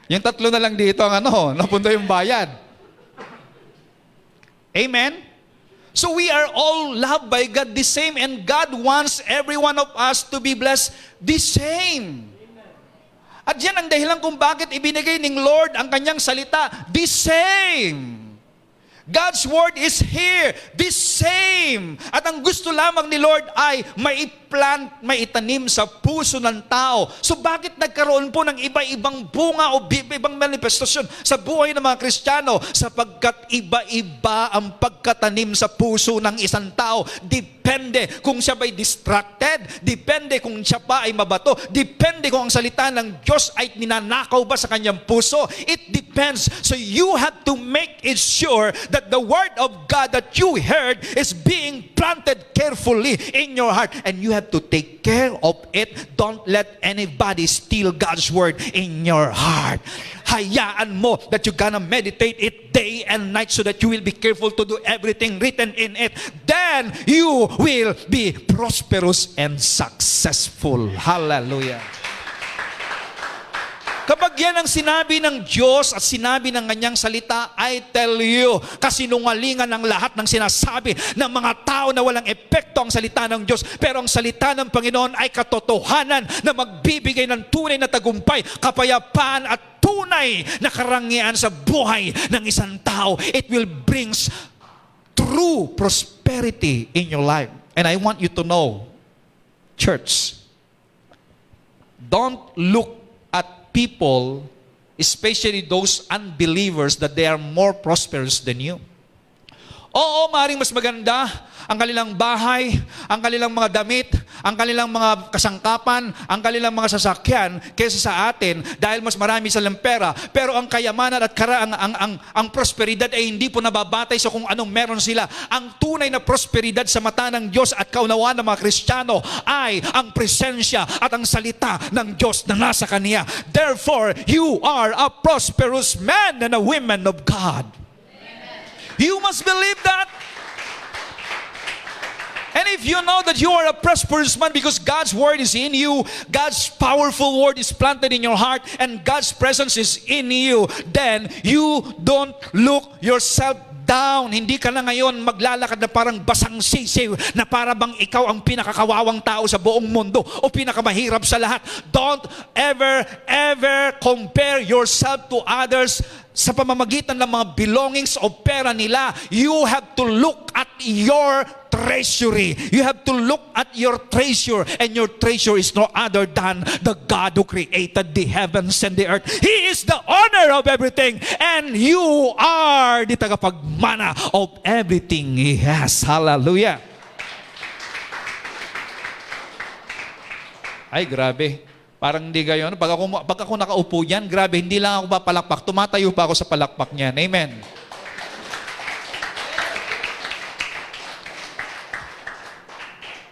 Yung 3 na lang dito ang napunta yung bayad. Amen? So we are all loved by God the same, and God wants every one of us to be blessed the same. At yan ang dahilan kung bakit ibinigay ng Lord ang kanyang salita, the same. God's word is here, the same. At ang gusto lamang ni Lord ay maitanim sa puso ng tao. So bakit nagkaroon po ng iba-ibang bunga o ibang manifestasyon sa buhay ng mga Kristiyano? Sapagkat iba-iba ang pagkatanim sa puso ng isang tao. Depende kung siya ba'y distracted, depende kung siya pa ay mabato, depende kung ang salita ng Diyos ay ninanakaw ba sa kanyang puso. It depends. So you have to make it sure that the word of God that you heard is being planted carefully in your heart, and you have to take care of it. Don't let anybody steal God's word in your heart. Hayaan mo that you're gonna meditate it day and night so that you will be careful to do everything written in it. Then you will be prosperous and successful. Hallelujah. Kapag yan ang sinabi ng Diyos at sinabi ng kanyang salita, I tell you, kasinungalingan ng lahat ng sinasabi ng mga tao na walang epekto ang salita ng Diyos. Pero ang salita ng Panginoon ay katotohanan na magbibigay ng tunay na tagumpay, kapayapaan at tunay na karangyaan sa buhay ng isang tao. It will brings true prosperity in your life. And I want you to know, church, don't look at people, especially those unbelievers, that they are more prosperous than you. Oo, maaaring mas maganda ang kanilang bahay, ang kanilang mga damit, ang kanilang mga kasangkapan, ang kanilang mga sasakyan kaysa sa atin dahil mas marami silang pera. Pero ang kayamanan at ang prosperidad ay hindi po nababatay sa kung anong meron sila. Ang tunay na prosperidad sa mata ng Diyos at kaunawaan ng mga Kristiyano ay ang presensya at ang salita ng Diyos na nasa kaniya. Therefore, you are a prosperous man and a woman of God. You must believe that. And if you know that you are a prosperous man because God's word is in you, God's powerful word is planted in your heart, and God's presence is in you, then you don't look yourself down. Hindi ka na ngayon maglalakad na parang basang sisiw, na para bang ikaw ang pinakakawawang tao sa buong mundo o pinakamahirap sa lahat. Don't ever compare yourself to others sa pamamagitan ng mga belongings o pera nila. You have to look at your treasury. You have to look at your treasure, and your treasure is no other than the God who created the heavens and the earth. He is the owner of everything, and you are the tagapagmana of everything He has. Hallelujah. Ay, grabe. Parang hindi kayo. Pag ako nakaupo yan, grabe, hindi lang ako papalakpak. Tumatayo pa ako sa palakpak niyan. Amen.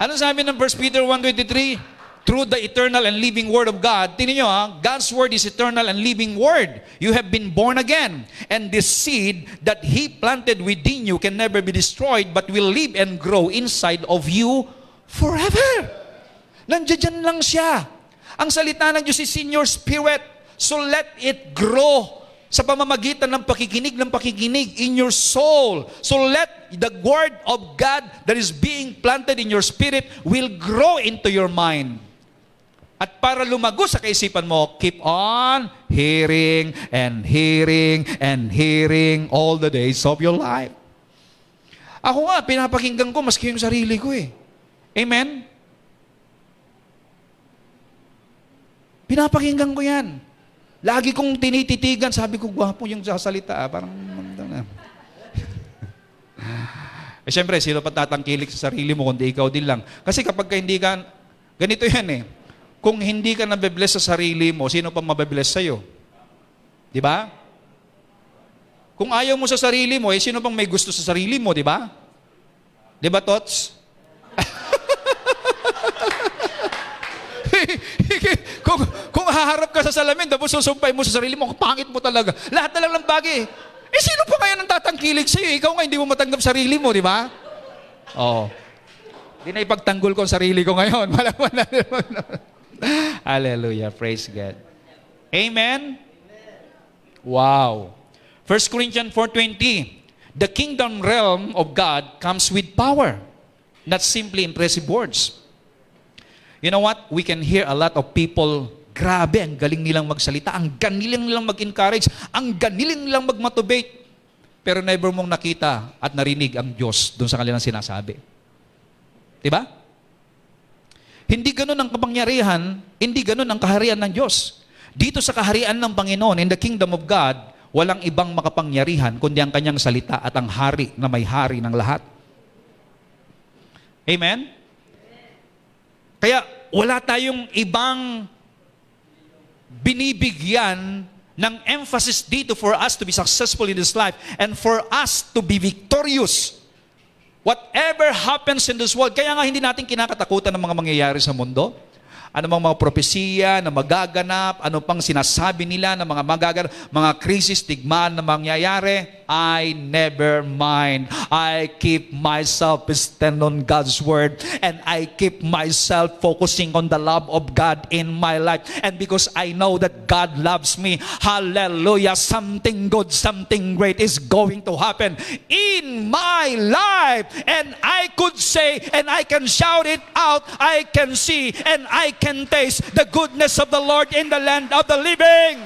Ano sabi ng 1 Peter 1:23? Through the eternal and living Word of God. Tingnan nyo, God's Word is eternal and living Word. You have been born again. And this seed that He planted within you can never be destroyed, but will live and grow inside of you forever. Nandiyan lang siya. Ang salita ng Diyos is in your spirit. So let it grow sa pamamagitan ng pakikinig in your soul. So let the word of God that is being planted in your spirit will grow into your mind. At para lumago sa kaisipan mo, keep on hearing and hearing and hearing all the days of your life. Ako nga, pinapakinggan ko maski yung sarili ko eh. Amen? Pinapakinggan ko yan. Lagi kong tinititigan, sabi ko, gwapo yung sasalita. Parang, eh syempre, sino pa tatangkilik sa sarili mo kundi ikaw din lang. Kasi kapag hindi ka, ganito yan eh, kung hindi ka nabibless sa sarili mo, sino pa mabibless sa'yo? Di ba? Kung ayaw mo sa sarili mo, eh sino pang may gusto sa sarili mo, di ba? Di ba, Tots? kung haharap ka sa salamin, tapos susumpay mo sa sarili mo, pangit mo talaga. Lahat na lang ng bagay. Eh, sino pa kaya nang tatangkilik sa'yo? Ikaw nga, hindi mo matanggap sarili mo, di ba? Oo. Hindi na ipagtanggol ko ang sarili ko ngayon. Malaman na. Hallelujah. Praise God. Amen? Wow. 1 Corinthians 4:20. The kingdom realm of God comes with power, not simply impressive words. You know what? We can hear a lot of people, grabe, ang galing nilang magsalita, ang galing nilang mag-encourage, ang galing nilang mag-motivate, pero never mong nakita at narinig ang Diyos doon sa kanilang sinasabi. Diba? Hindi ganun ang kapangyarihan, hindi ganun ang kaharian ng Diyos. Dito sa kaharian ng Panginoon, in the kingdom of God, walang ibang makapangyarihan kundi ang kanyang salita at ang hari na may hari ng lahat. Amen? Kaya wala tayong ibang binibigyan ng emphasis dito for us to be successful in this life and for us to be victorious. Whatever happens in this world, kaya nga hindi natin kinakatakutan ng mga mangyayari sa mundo. Ano mga propesiya na magaganap, ano pang sinasabi nila na mga magaganap, mga krisis, digmaan na mangyayari. I never mind. I keep myself stand on God's word, and I keep myself focusing on the love of God in my life. And because I know that God loves me, hallelujah, something good, something great is going to happen in my life. And I could say, and I can shout it out, I can see and I can taste the goodness of the Lord in the land of the living.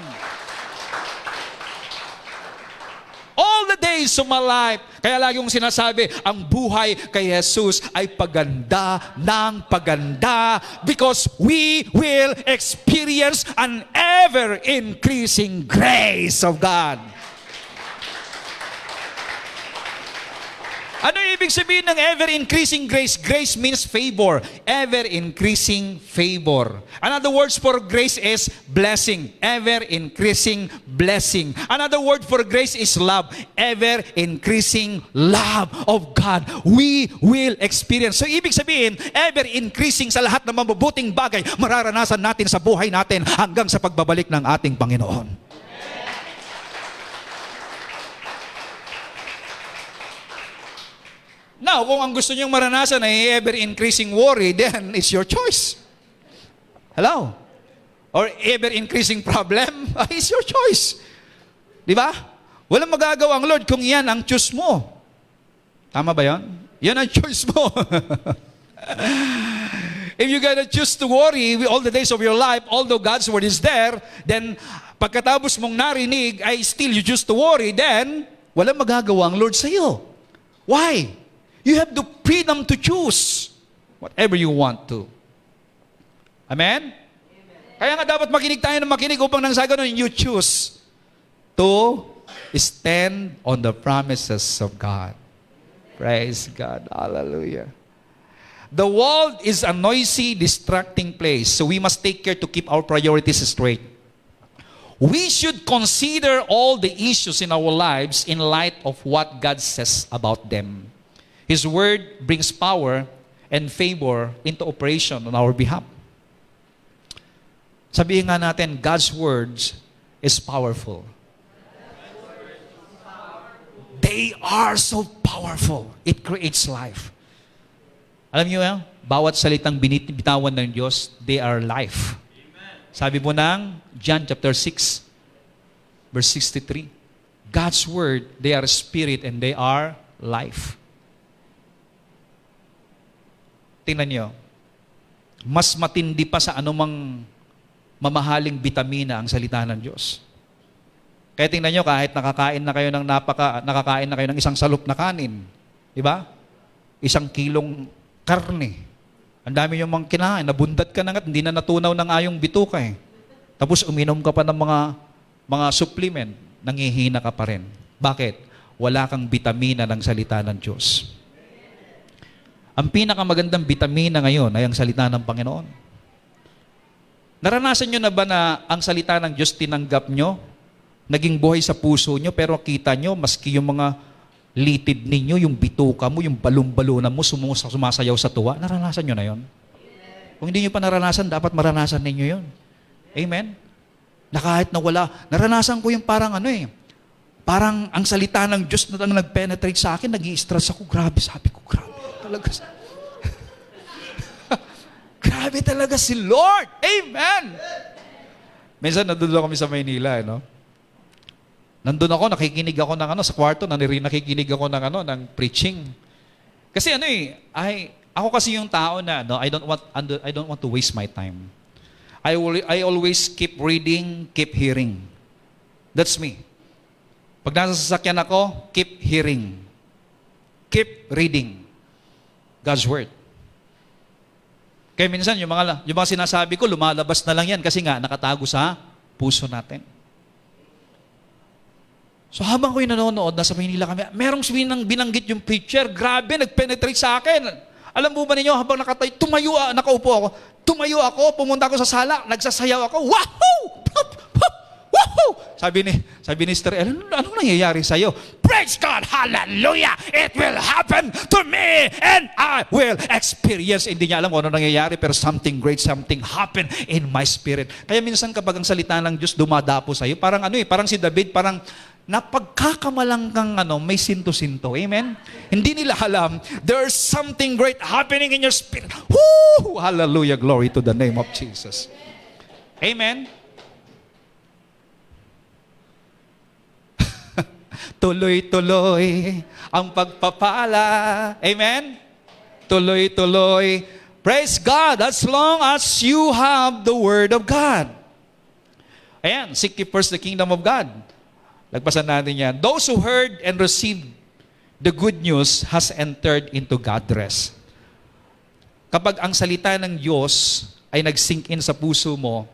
All the days of my life. Kaya lagi kong sinasabi, ang buhay kay Jesus ay paganda ng paganda, because we will experience an ever-increasing grace of God. Ano ibig sabihin ng ever-increasing grace? Grace means favor. Ever-increasing favor. Another word for grace is blessing. Ever-increasing blessing. Another word for grace is love. Ever-increasing love of God. We will experience. So ibig sabihin, ever-increasing sa lahat ng mabubuting bagay, mararanasan natin sa buhay natin hanggang sa pagbabalik ng ating Panginoon. Now, kung ang gusto niyong maranasan ay ever-increasing worry, then it's your choice. Hello? Or ever-increasing problem, it's your choice. Di ba? Walang magagawa ang Lord kung yan ang choose mo. Tama ba yan? Yan ang choice mo. If you're gonna choose to worry all the days of your life, although God's word is there, then pagkatapos mong narinig ay still you choose to worry, then walang magagawa ang Lord sa iyo. Why? You have the freedom to choose whatever you want to. Amen? Kaya nga dapat makinig tayo ng makinig upang nang sa ganun, you choose to stand on the promises of God. Praise God. Hallelujah. The world is a noisy, distracting place, so we must take care to keep our priorities straight. We should consider all the issues in our lives in light of what God says about them. His word brings power and favor into operation on our behalf. Sabihin nga natin, God's words is powerful. They are so powerful. It creates life. Alam niyo yan, bawat salitang binitawan ng Diyos, they are life. Sabi po ng John chapter 6, verse 63, God's word, they are spirit and they are life. Tingnan nyo, mas matindi pa sa anumang mamahaling bitamina ang salita ng Diyos. Kaya tingnan nyo, kahit nakakain na kayo ng isang salop na kanin, di ba? 1 kilong karne. Ang dami yung mga kinain, nabundat ka na nga, hindi na natunaw ng ayong bituka eh. Tapos uminom ka pa ng mga supplement, nangihina ka pa rin. Bakit? Wala kang bitamina ng salita ng Diyos. Ang pinakamagandang bitamina ngayon ay ang salita ng Panginoon. Naranasan nyo na ba na ang salita ng Diyos tinanggap nyo, naging buhay sa puso nyo, pero kita nyo, maski yung mga litid ninyo, yung bituka mo, yung balon-balunan mo, sumasayaw sa tuwa, naranasan nyo na yon? Kung hindi nyo pa naranasan, dapat maranasan ninyo yon. Amen? Na kahit na wala, naranasan ko yung parang parang ang salita ng Diyos na nag-penetrate sa akin, nag-i-stress ako, grabe, sabi ko, grabe. Grabe talaga si Lord. Amen. Minsan nandun kami sa Maynila, no? Nandun ako, nakikinig ako ng sa kwarto, nakikinig ako ng preaching. Kasi ako kasi yung tao na I don't want to waste my time. I always keep reading, keep hearing. That's me. Pag nasa sasakyan ako, keep hearing. Keep reading God's word. Kaya minsan, yung mga sinasabi ko, lumalabas na lang yan kasi nga, nakatago sa puso natin. So habang ko'y nanonood, nasa Maynila kami, merong binanggit yung preacher, grabe, nag-penetrate sa akin. Alam mo ba ninyo, habang nakaupo ako, tumayo ako, pumunta ako sa sala, nagsasayaw ako, wahoo! Wahoo! Sabi ni Sister Ellen, anong nangyayari sa'yo? Praise God! Hallelujah! It will happen to me and I will experience. Hindi niya alam kung ano nangyayari, pero something great, something happened in my spirit. Kaya minsan kapag ang salita ng Diyos dumadapo sa'yo, parang parang si David, parang na pagkakamalang kang may sinto-sinto. Amen? Hindi nila alam, there's something great happening in your spirit. Woo! Hallelujah, glory to the name of Jesus. Amen? Tuloy-tuloy ang pagpapala. Amen? Tuloy-tuloy. Praise God as long as you have the Word of God. Ayan, seek ye first the kingdom of God. Lagpasan natin yan. Those who heard and received the good news has entered into God's rest. Kapag ang salita ng Diyos ay nag-sink in sa puso mo,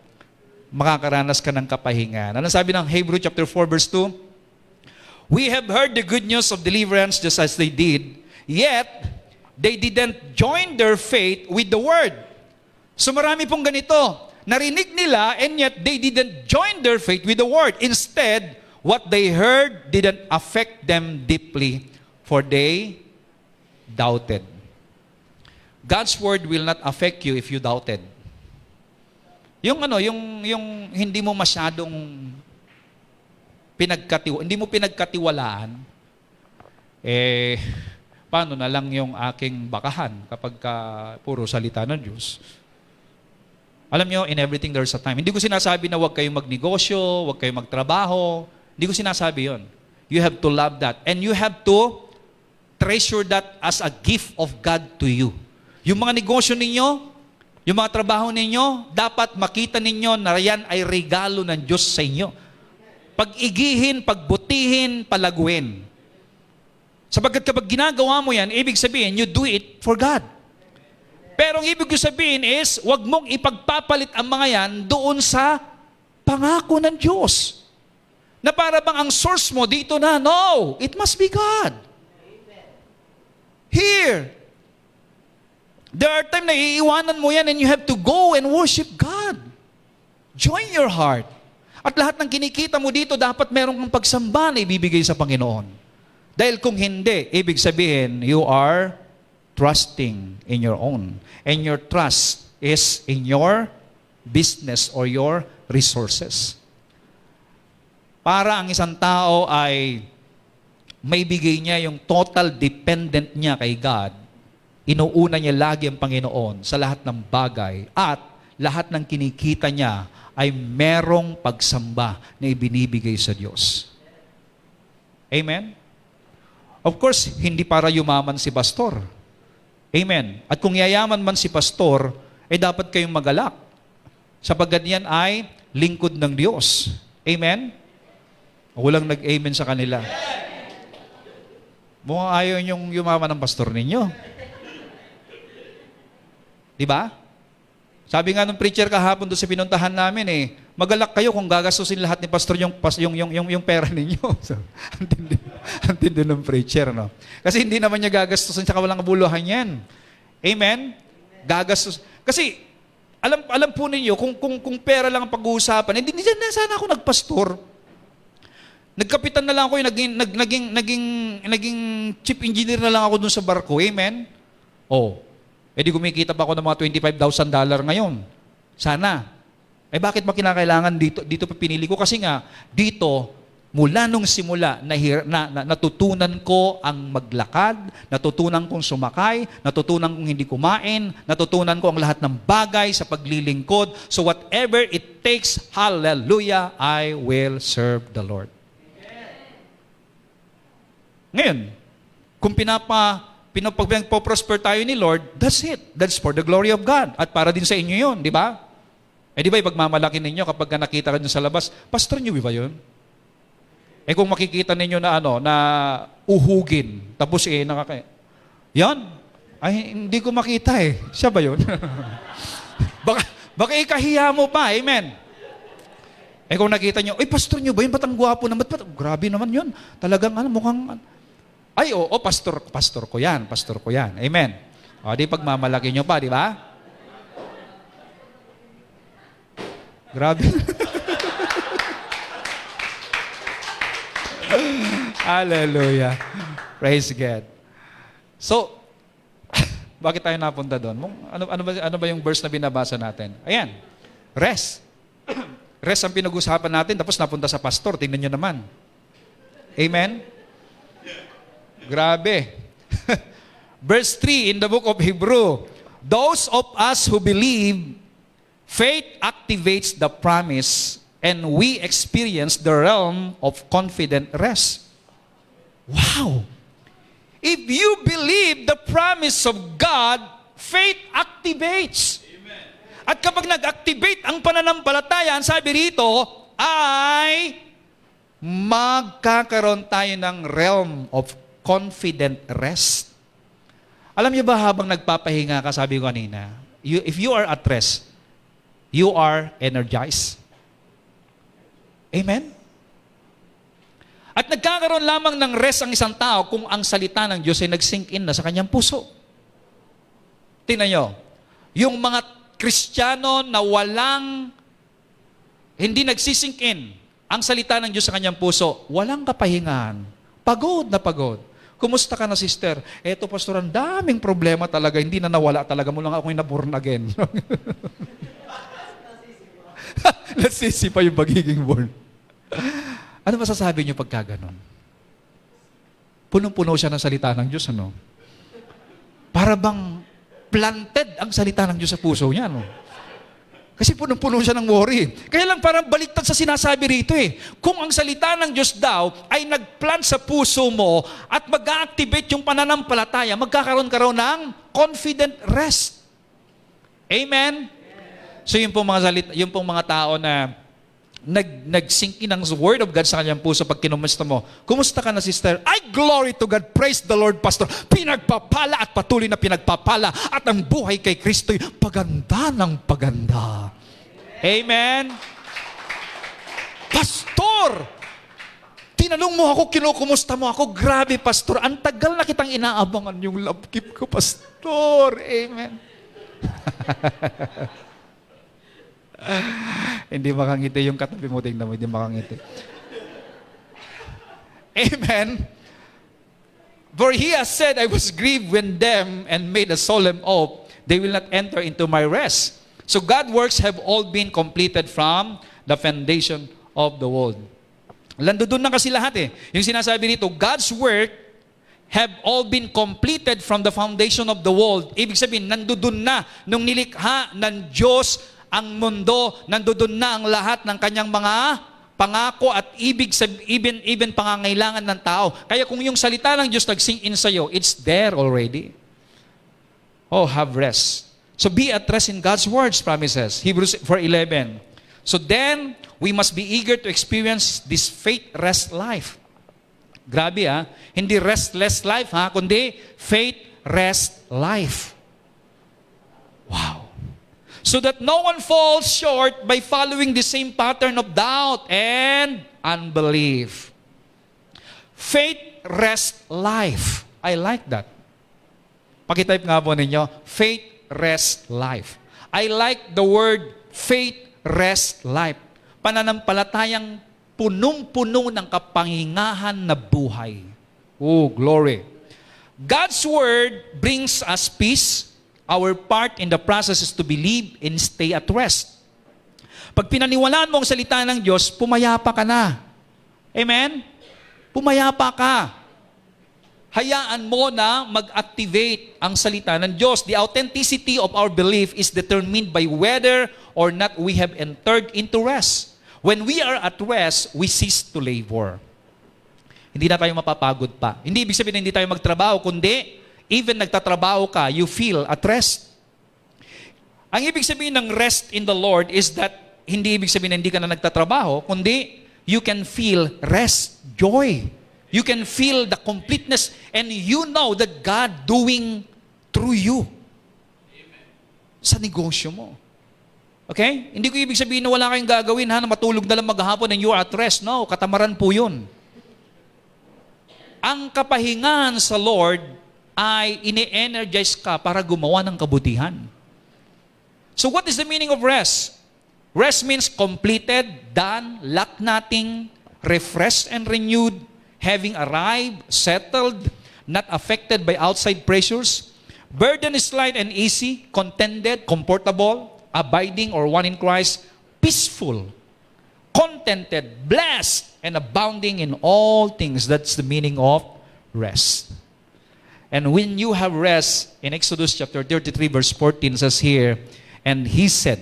makakaranas ka ng kapahingan. Ano sabi ng Hebrew chapter 4 verse 2? We have heard the good news of deliverance just as they did, yet they didn't join their faith with the word. So marami pong ganito. Narinig nila and yet they didn't join their faith with the word. Instead, what they heard didn't affect them deeply, for they doubted. God's word will not affect you if you doubted. Yung hindi mo masyadong hindi mo pinagkatiwalaan, paano na lang yung aking bakahan kapag puro salita ng Diyos. Alam nyo, in everything there's a time. Hindi ko sinasabi na huwag kayong magnegosyo, huwag kayong magtrabaho. Hindi ko sinasabi yon. You have to love that. And you have to treasure that as a gift of God to you. Yung mga negosyo ninyo, yung mga trabaho ninyo, dapat makita ninyo na yan ay regalo ng Diyos sa inyo. Pag-igihin, pagbutihin, palaguin. Sapagkat kapag ginagawa mo yan, ibig sabihin, you do it for God. Pero ang ibig sabihin is, wag mong ipagpapalit ang mga yan doon sa pangako ng Diyos. Na para bang ang source mo dito na, no, it must be God. Here, there are times na iiwanan mo yan and you have to go and worship God. Join your heart. At lahat ng kinikita mo dito, dapat meron kang pagsamba na ibibigay sa Panginoon. Dahil kung hindi, ibig sabihin, you are trusting in your own. And your trust is in your business or your resources. Para ang isang tao ay may bigay niya yung total dependent niya kay God, inuuna niya lagi ang Panginoon sa lahat ng bagay at lahat ng kinikita niya ay merong pagsamba na ibinibigay sa Diyos. Amen? Of course, hindi para yumaman si pastor. Amen. At kung yayaman man si pastor, dapat kayong magalak. Sapagkat yan ay lingkod ng Diyos. Amen? Walang nag-amen sa kanila. Mukhang ayaw niyong yumaman ng pastor ninyo. Di ba? Sabi nga ng preacher kahapon doon sa pinuntahan namin magalak kayo kung gagastusin lahat ni pastor yung pera ninyo. So, antindi ng preacher, no? Kasi hindi naman niya gagastusin tsaka walang kabuluhan yan. Amen? Gagastos. Kasi, alam po ninyo, kung pera lang ang pag-uusapan, hindi na sana ako nagpastor. Nagkapitan na lang ako, naging chief engineer na lang ako dun sa barko. Amen? Di kumikita pa ako ng mga $25,000 ngayon. Sana. Bakit ba kinakailangan dito pa pinili ko? Kasi nga, dito, mula nung simula, natutunan ko ang maglakad, natutunan kong sumakay, natutunan kong hindi kumain, natutunan ko ang lahat ng bagay sa paglilingkod. So whatever it takes, hallelujah, I will serve the Lord. Ngayon, kung pinagpo-prosper tayo ni Lord, that's it. That's for the glory of God. At para din sa inyo yun, di ba? Di ba ipagmamalaki ninyo kapag nakita ka nyo sa labas, pastor nyo ba yun? Kung makikita ninyo na na uhugin, tapos yan, ay hindi ko makita Siya ba yun? baka ikahiya mo pa, amen? Kung nakita nyo, pastor nyo ba yun? Ba't ang gwapo naman? Grabe naman yun. Talagang mukhang... Ay, oo, pastor ko yan. Amen. Di pagmamalaki nyo pa, di ba? Grabe. Hallelujah. Praise God. So, bakit tayo napunta doon? Ano ba yung verse na binabasa natin? Ayan. Rest. Rest ang pinag-usapan natin, tapos napunta sa pastor. Tingnan nyo naman. Amen? Grabe. Verse 3 in the book of Hebrew, those of us who believe, faith activates the promise and we experience the realm of confident rest. Wow! If you believe the promise of God, faith activates. Amen. At kapag nag-activate ang pananampalataya, ang sabi rito, ay magkakaroon tayo ng realm of confident rest. Alam niyo ba habang nagpapahinga ka, sabi ko kanina, if you are at rest, you are energized. Amen? At nagkakaroon lamang ng rest ang isang tao kung ang salita ng Diyos ay nag-sink in na sa kanyang puso. Tingnan nyo, yung mga Kristiyano na hindi nagsisink in ang salita ng Diyos sa kanyang puso, walang kapahingahan. Pagod na pagod. Kumusta ka na, sister? Eto, pastor, ang daming problema talaga. Hindi na nawala talaga. Mula nga ako'y na-born again. Nasisipa yung pagiging born. Ano masasabi niyo pagka ganon? Punong-puno siya ng salita ng Diyos, ano? Para bang planted ang salita ng Diyos sa puso niya, ano? Kasi punong-puno siya ng worry. Kaya lang parang baliktad sa sinasabi rito eh. Kung ang salita ng Diyos daw ay nagplant sa puso mo at mag-activate yung pananampalataya, magkakaroon ka raw ng confident rest. Amen? So yung pong mga tao na nag-sink in ang word of God sa kanyang puso pag kinumusta mo. Kumusta ka na, sister? Ay, glory to God. Praise the Lord, pastor. Pinagpapala at patuloy na pinagpapala at ang buhay kay Kristo'y paganda ng paganda. Amen? Pastor! Tinanong mo ako, kinukumusta mo ako. Grabe, pastor. Ang tagal na kitang inaabangan yung love gift ko, pastor. Amen. Hindi makangiti yung katabi mo, tingnan mo, hindi makangiti. Amen. For he has said, I was grieved when them and made a solemn oath, they will not enter into my rest. So God's works have all been completed from the foundation of the world. Landodon na kasi lahat eh. Yung sinasabi dito, God's work have all been completed from the foundation of the world. Ibig sabihin, nandudun na nung nilikha ng Diyos ang mundo, nandoon na ang lahat ng kanyang mga pangako at even pangangailangan ng tao. Kaya kung yung salita ng Diyos nag-sink in sa'yo, it's there already. Oh, have rest. So be at rest in God's words, promises. Hebrews 4:11. So then, we must be eager to experience this faith rest life. Grabe ha, hindi restless life ha, kundi faith rest life. Wow. So that no one falls short by following the same pattern of doubt and unbelief. Faith rest life. I like that. Pakitype nga po ninyo, faith rest life. I like the word faith rest life. Pananampalatayang punong-puno ng kapangingahan na buhay. Oh, glory. God's word brings us peace. Our part in the process is to believe and stay at rest. Pag pinaniwalaan mo ang salita ng Diyos, pumayapa ka na. Amen? Pumayapa ka. Hayaan mo na mag-activate ang salita ng Diyos. The authenticity of our belief is determined by whether or not we have entered into rest. When we are at rest, we cease to labor. Hindi na tayo mapapagod pa. Hindi ibig sabihin na hindi tayo magtrabaho, kundi even nagtatrabaho ka, you feel at rest. Ang ibig sabihin ng rest in the Lord is that hindi ibig sabihin na hindi ka na nagtatrabaho, kundi you can feel rest, joy. You can feel the completeness and you know that God doing through you. Amen. Sa negosyo mo. Okay? Hindi ko ibig sabihin na wala kayong gagawin na matulog na lang maghapon and you are at rest. No, katamaran po yun. Ang kapahingahan sa Lord ay ine-energize ka para gumawa ng kabutihan. So what is the meaning of rest? Rest means completed, done, lack nothing, refreshed and renewed, having arrived, settled, not affected by outside pressures. Burden is light and easy, contented, comfortable, abiding or one in Christ, peaceful, content contented, blessed, and abounding in all things. That's the meaning of rest. And when you have rest, in Exodus chapter 33 verse 14 says here, and he said,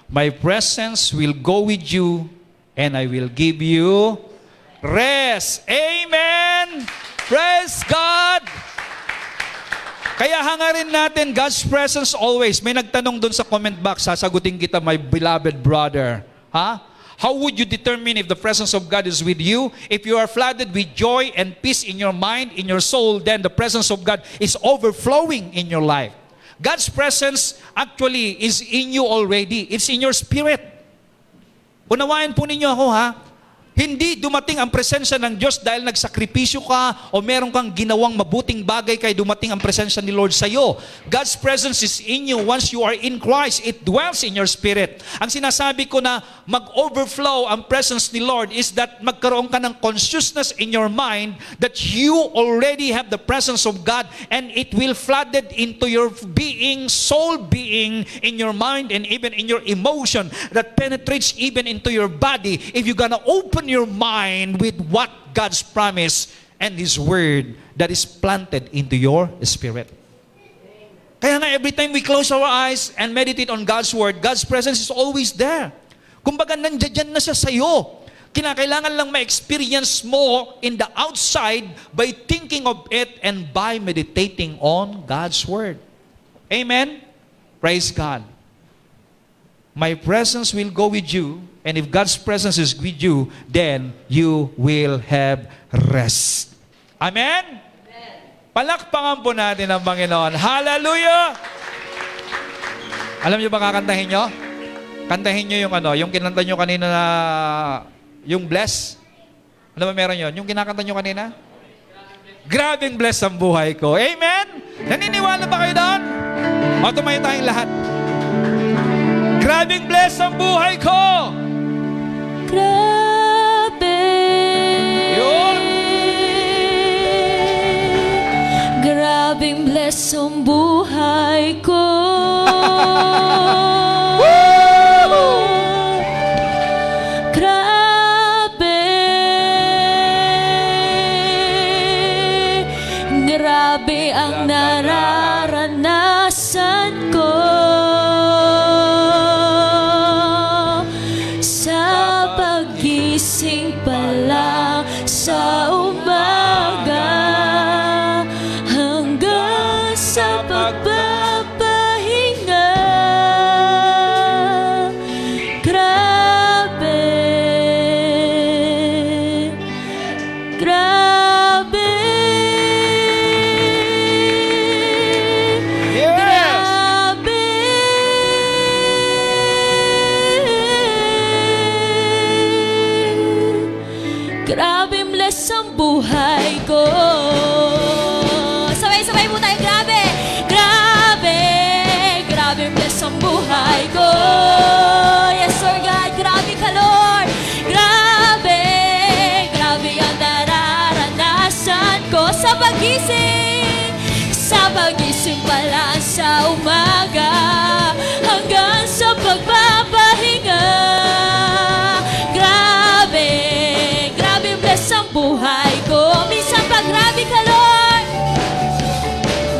my presence will go with you, and I will give you rest. Amen! Praise God! Kaya hangarin natin God's presence always. May nagtanong doon sa comment box, sasagutin kita, my beloved brother. Ha? How would you determine if the presence of God is with you? If you are flooded with joy and peace in your mind, in your soul, then the presence of God is overflowing in your life. God's presence actually is in you already. It's in your spirit. Unawain po ninyo ako, ha? Hindi dumating ang presensya ng Diyos dahil nagsakripisyo ka o meron kang ginawang mabuting bagay kaya dumating ang presensya ni Lord sa iyo. God's presence is in you once you are in Christ. It dwells in your spirit. Ang sinasabi ko na mag-overflow ang presence ni Lord is that magkaroon ka ng consciousness in your mind that you already have the presence of God, and it will flooded into your being, soul being, in your mind and even in your emotion, that penetrates even into your body if you're gonna open your mind with what God's promise and His Word that is planted into your spirit. Kaya nga every time we close our eyes and meditate on God's Word, God's presence is always there. Kumbaga nandiyan na siya sa iyo. Kinakailangan lang ma-experience mo in the outside by thinking of it and by meditating on God's Word. Amen? Praise God. My presence will go with you, and if God's presence is with you, then you will have rest. Amen? Amen. Palakpakan po natin ang Panginoon. Hallelujah! Alam niyo ba kakantahin niyo? Kantahin niyo yung yung kinanta niyo kanina na, yung bless. Ano ba meron yun? Yung kinakanta niyo kanina? Grabing bless ang buhay ko. Amen? Naniniwala ba kayo doon? O tumayo tayong lahat. Grabing bless ang buhay ko. Grabe. Yun. Grabing bless ang buhay ko. Grabe. Grabe ang nararanasan ko. Gising pa lang sa umaga hanggang sa pagpapahinga. Grabe, grabe, grabe. Grabe bless ang buhay ko. Sabay-sabay po tayo. Grabe, grabe, grabe bless ang buhay ko. Yes, Lord God, grabe ka, Lord. Grabe, grabe ang nararanasan ko sa pagising. Sa pagising pa lang sa umaga hanggang sa pagpapahinga. Grabe, bless ang buhay ko. Minsan pa grabe ka, Lord.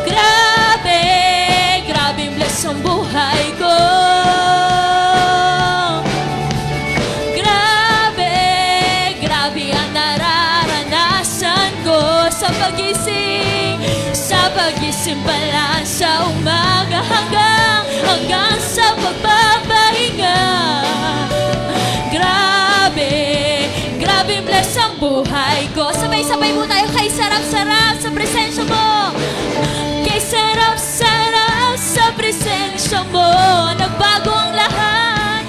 Grabe, grabe bless ang buhay ko. Grabe, grabe ang nararanasan ko sa pagising. Sa pagising pa lang sa umaga hanggang sa pagpapahinga. Grabe, grabe bless ang buhay ko. Sabay-sabay mo tayo. Kay sarap-sarap sa presensya mo. Kay sarap-sarap sa presensya mo. Nagbago ang lahat.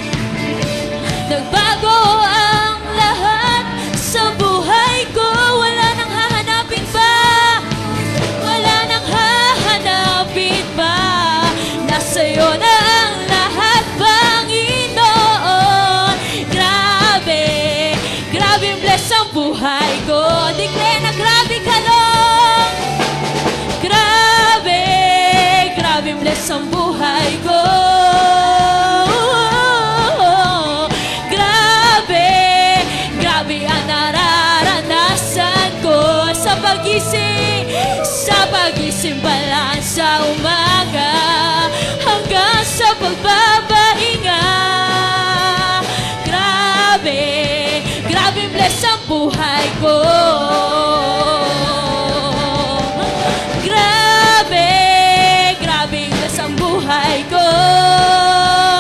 Nagbago ang lahat sa buhay ko. Wala nang hahanapin pa. Wala nang hahanapin pa. Nasa'yo na ang lahat, Panginoon. Grabe, grabe bless ang buhay ko. Declare na grabe ka, Lord. Grabe, grabe bless ang buhay ko. Grabe, pagbabahinga. Grabe, grabe bless ang buhay ko. Grabe, grabe bless ang buhay ko.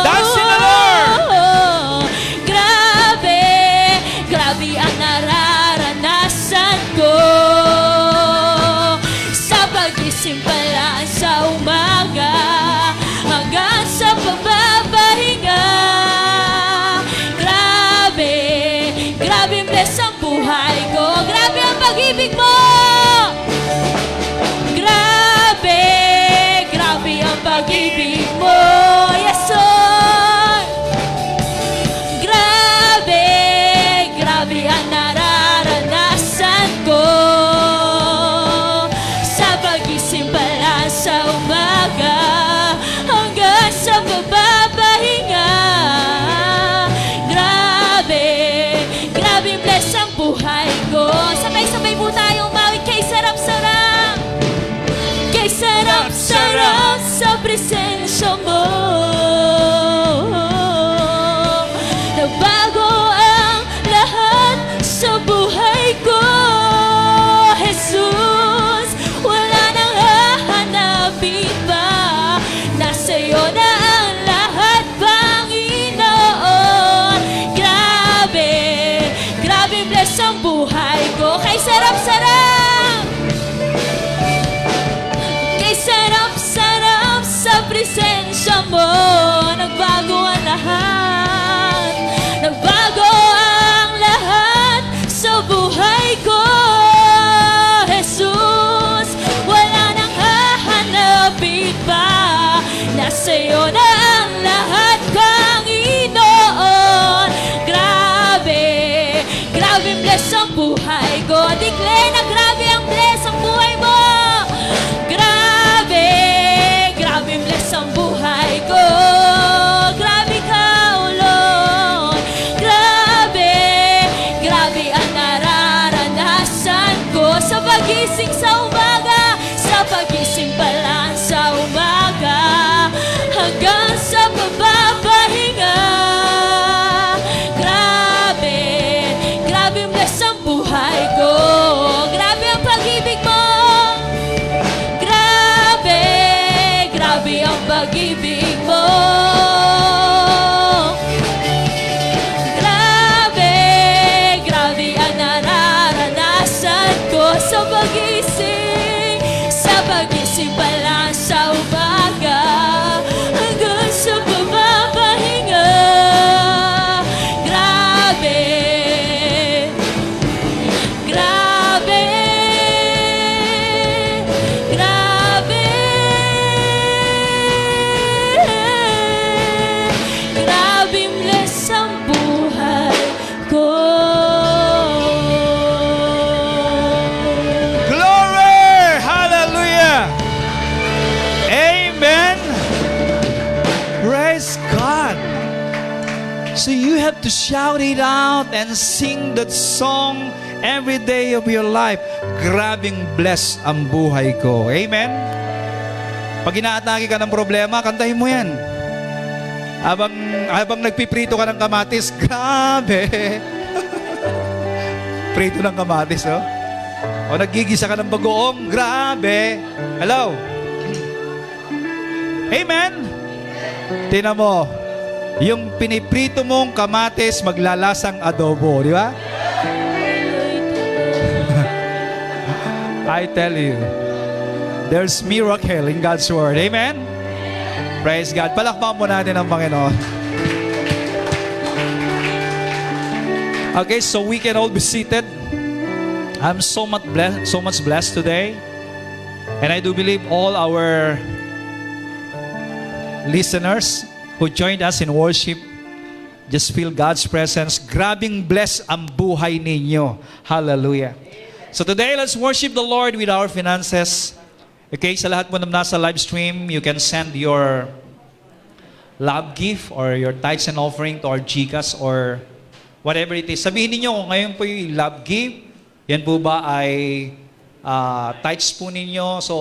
Dance in the Lord! Grabe, grabe ang nararanasan ko. Sa pagising pa lang sa umaga, hanggang sa pagbabahinga. Grabe, grabe bless ang buhay ko. Grabe ang pag-ibig mo. Grabe, grabe ang pag-ibig mo. Yes, Lord. Grabe, grabe ang nararanasan ko. Sa pagising pa lang sa umaga, hanggang sa pagbabahinga. Grabe, grabe bless ang buhay ko. Sabay-sabay po tayong umawit kay sarap-sarap. Kay sarap-sarap sa presensya mo. Nagbago ang lahat sa buhay ko. Jesus, wala nang hahanapin pa. Nasa'yo na ang lahat, Panginoon. Grabe, grabe bless ang buhay ko. Kay sarap-sarap. Kay sarap-sarap sa presensya mo. Nagbago ang lahat. Nagbago ang lahat sa buhay ko. Jesus, wala nang hahanapin pa. Nasa'yo na ang lahat, Panginoon. Grabe, grabe bless ang buhay ko. Declare na grabe ang bless ang buhay mo. Grabe, grabe bless ang buhay ko. Grabe ka, O Lord. Grabe, grabe ang nararanasan ko. Sa pagising sa umaga, sa pagising pa lang sa umaga, hanggang sa pagbabahinga. Grabe, grabe bless ang buhay ko. Grabe ang pag-ibig mo. Grabe, grabe ang pag-ibig mo. Grabe, grabe ang nararanasan ko. Sa pagising pa lang sa umaga, hanggang sa pagbabahinga. Grabe, grabe, grabe, grabe bless ang buhay ko. Glory! Hallelujah! Amen! Praise God! So you have to shout it out and sing that song every day of your life. Grabing bless ang buhay ko. Amen? Pag inaatake ka ng problema, kantahin mo yan. Habang nagpiprito ka ng kamatis, grabe! Prito ng kamatis, oh. O naggigisa ka ng bagoong, grabe! Hello? Amen? Tingnan mo, yung piniprito mong kamatis, maglalasang adobo, di ba? I tell you, there's miracle in God's Word. Amen? Praise God. Palakpakan mo natin ang Panginoon. Okay, so we can all be seated. I'm so much blessed today. And I do believe all our listeners who joined us in worship just feel God's presence. Grabing bless ang buhay ninyo. Hallelujah. So today, let's worship the Lord with our finances. Okay, sa lahat mo na nasa live stream, you can send your love gift or your tithes and offering to our GCash or whatever it is. Sabihin niyo kung ngayon po yung love gift, yan po ba ay tithes po ninyo? So,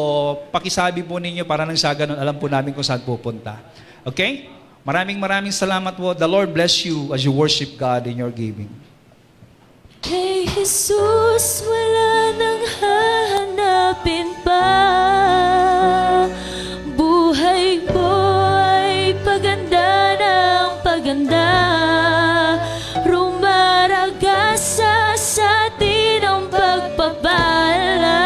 pakisabi po ninyo para nang sa ganun, alam po namin kung saan pupunta. Okay? Maraming salamat po. The Lord bless you as you worship God in your giving. Kay Jesus wala nang hahanapin pa. Buhay ko ay paganda ng paganda. Rumaragasa sa atin ang pagpapala.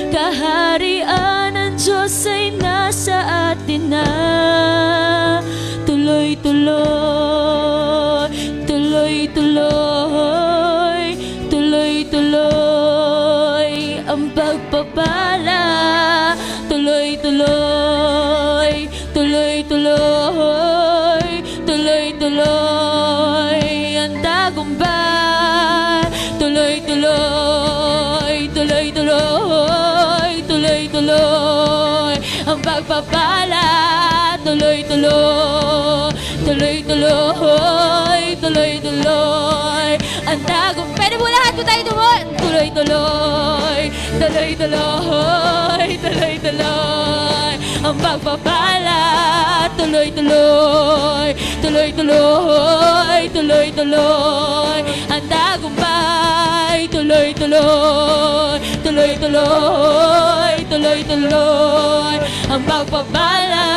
Kaharian ng Diyos ay nasa atin na. Tuloy-tuloy, tuloy-tuloy, tuloy-tuloy ang pagpapala. Tuloy-tuloy, tuloy-tuloy, tuloy-tuloy ang tagumpay. Tuloy-tuloy, tuloy-tuloy, tuloy-tuloy ang pagpapala. Tuloy-tuloy, tuloy-tuloy, tuloy-tuloy ang tagumpay. Pwede mo lahat po tayo tumuon. Tuloy-tuloy, tuloy-tuloy, tuloy-tuloy ang pagpapala. Tuloy-tuloy, tuloy-tuloy, tuloy-tuloy ang tagumpay. Tuloy-tuloy, tuloy-tuloy, tuloy-tuloy ang pagpapala.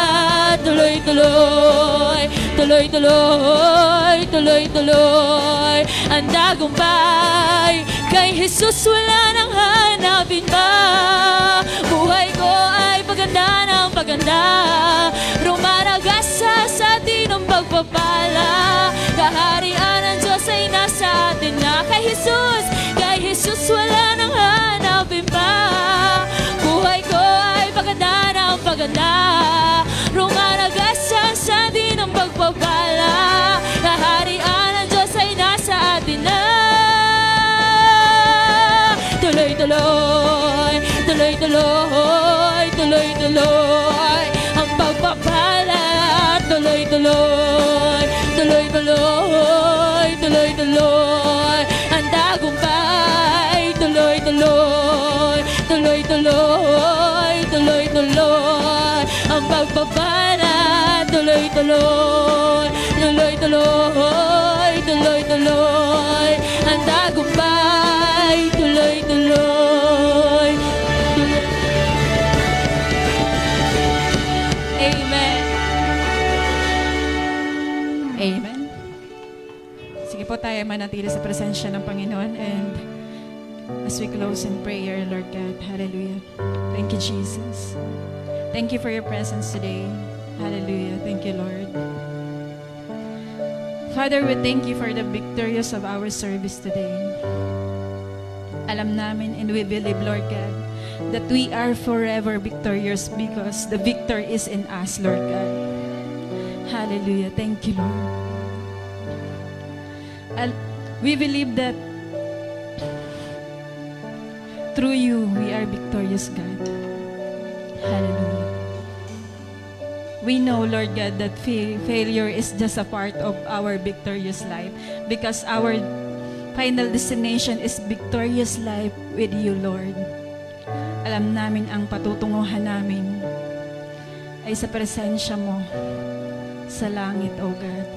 Tuloy-tuloy, tuloy-tuloy, tuloy-tuloy ang tagumpay. Kay Jesus wala nang hanapin pa. Buhay ko ay paganda ng paganda. Rumaragasa sa atin ang pagpapala. Kaharian ng Diyos ay nasa atin na. Kay Jesus wala nang hanapin pa. Buhay ko ay paganda ng paganda. Rumaragasa sa atin ang pagpapala. Kaharian ng Diyos ay nasa atin na. Tuloy-tuloy, tuloy-tuloy, tuloy-tuloy ang pagpapala. Tuloy-tuloy, tuloy-tuloy, tuloy-tuloy ang tagumpay. Tuloy-tuloy, tuloy-tuloy, tuloy-tuloy ang pagpapala. Tuloy-tuloy, tuloy-tuloy, tuloy-tuloy ang tagumpay. Tuloy-tuloy. Amen. Amen. Sige po tayo manatili sa presensya ng Panginoon, and as we close in prayer, Lord God, hallelujah. Thank you, Jesus. Thank you for your presence today. Hallelujah. Thank you, Lord. Father, we thank you for the victorious of our service today. Alam namin and we believe, Lord God, that we are forever victorious because the victor is in us, Lord God. Hallelujah. Thank you, Lord. We believe that through you, we are victorious, God. Hallelujah. We know, Lord God, that failure is just a part of our victorious life because our final destination is victorious life with you, Lord. Alam namin ang patutunguhan namin ay sa presensya mo sa langit, O God.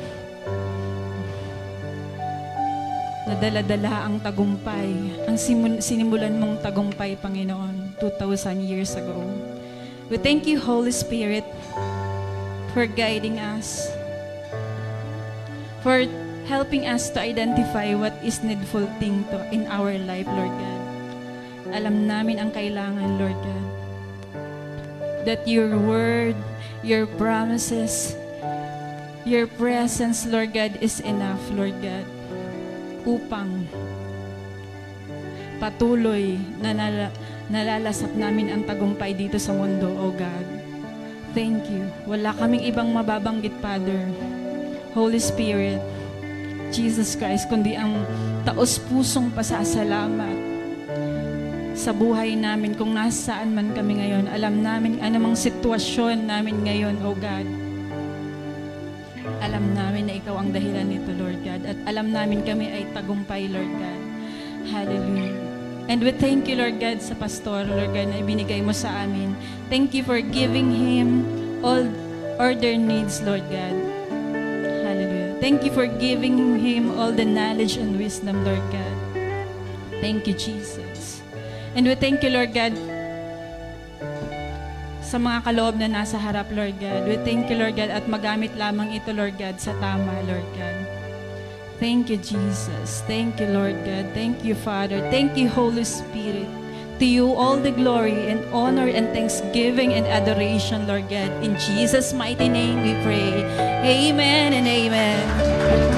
Nadala-dala ang tagumpay, ang sinimulan mong tagumpay, Panginoon, 2,000 years ago. We thank you, Holy Spirit, for guiding us, for helping us to identify what is needful thing to in our life, Lord God. Alam namin ang kailangan, Lord God, that your word, your promises, your presence, Lord God, is enough, Lord God, upang patuloy na nalalasap namin ang tagumpay dito sa mundo, O God. Thank you. Wala kaming ibang mababanggit, Father, Holy Spirit, Jesus Christ, kundi ang taos-pusong pasasalamat sa buhay namin kung nasaan man kami ngayon. Alam namin anumang sitwasyon namin ngayon, O God. Alam namin na Ikaw ang dahilan nito, Lord God. At alam namin kami ay tagumpay, Lord God. Hallelujah. And we thank you, Lord God, sa pastor, Lord God, na ibinigay mo sa amin. Thank you for giving him all or their needs, Lord God. Hallelujah. Thank you for giving him all the knowledge and wisdom, Lord God. Thank you, Jesus. And we thank you, Lord God, sa mga kaloob na nasa harap, Lord God. We thank you, Lord God, at magamit lamang ito, Lord God, sa tama, Lord God. Thank you, Jesus. Thank you, Lord God. Thank you, Father. Thank you, Holy Spirit. To you all the glory and honor and thanksgiving and adoration, Lord God. In Jesus' mighty name we pray. Amen and amen.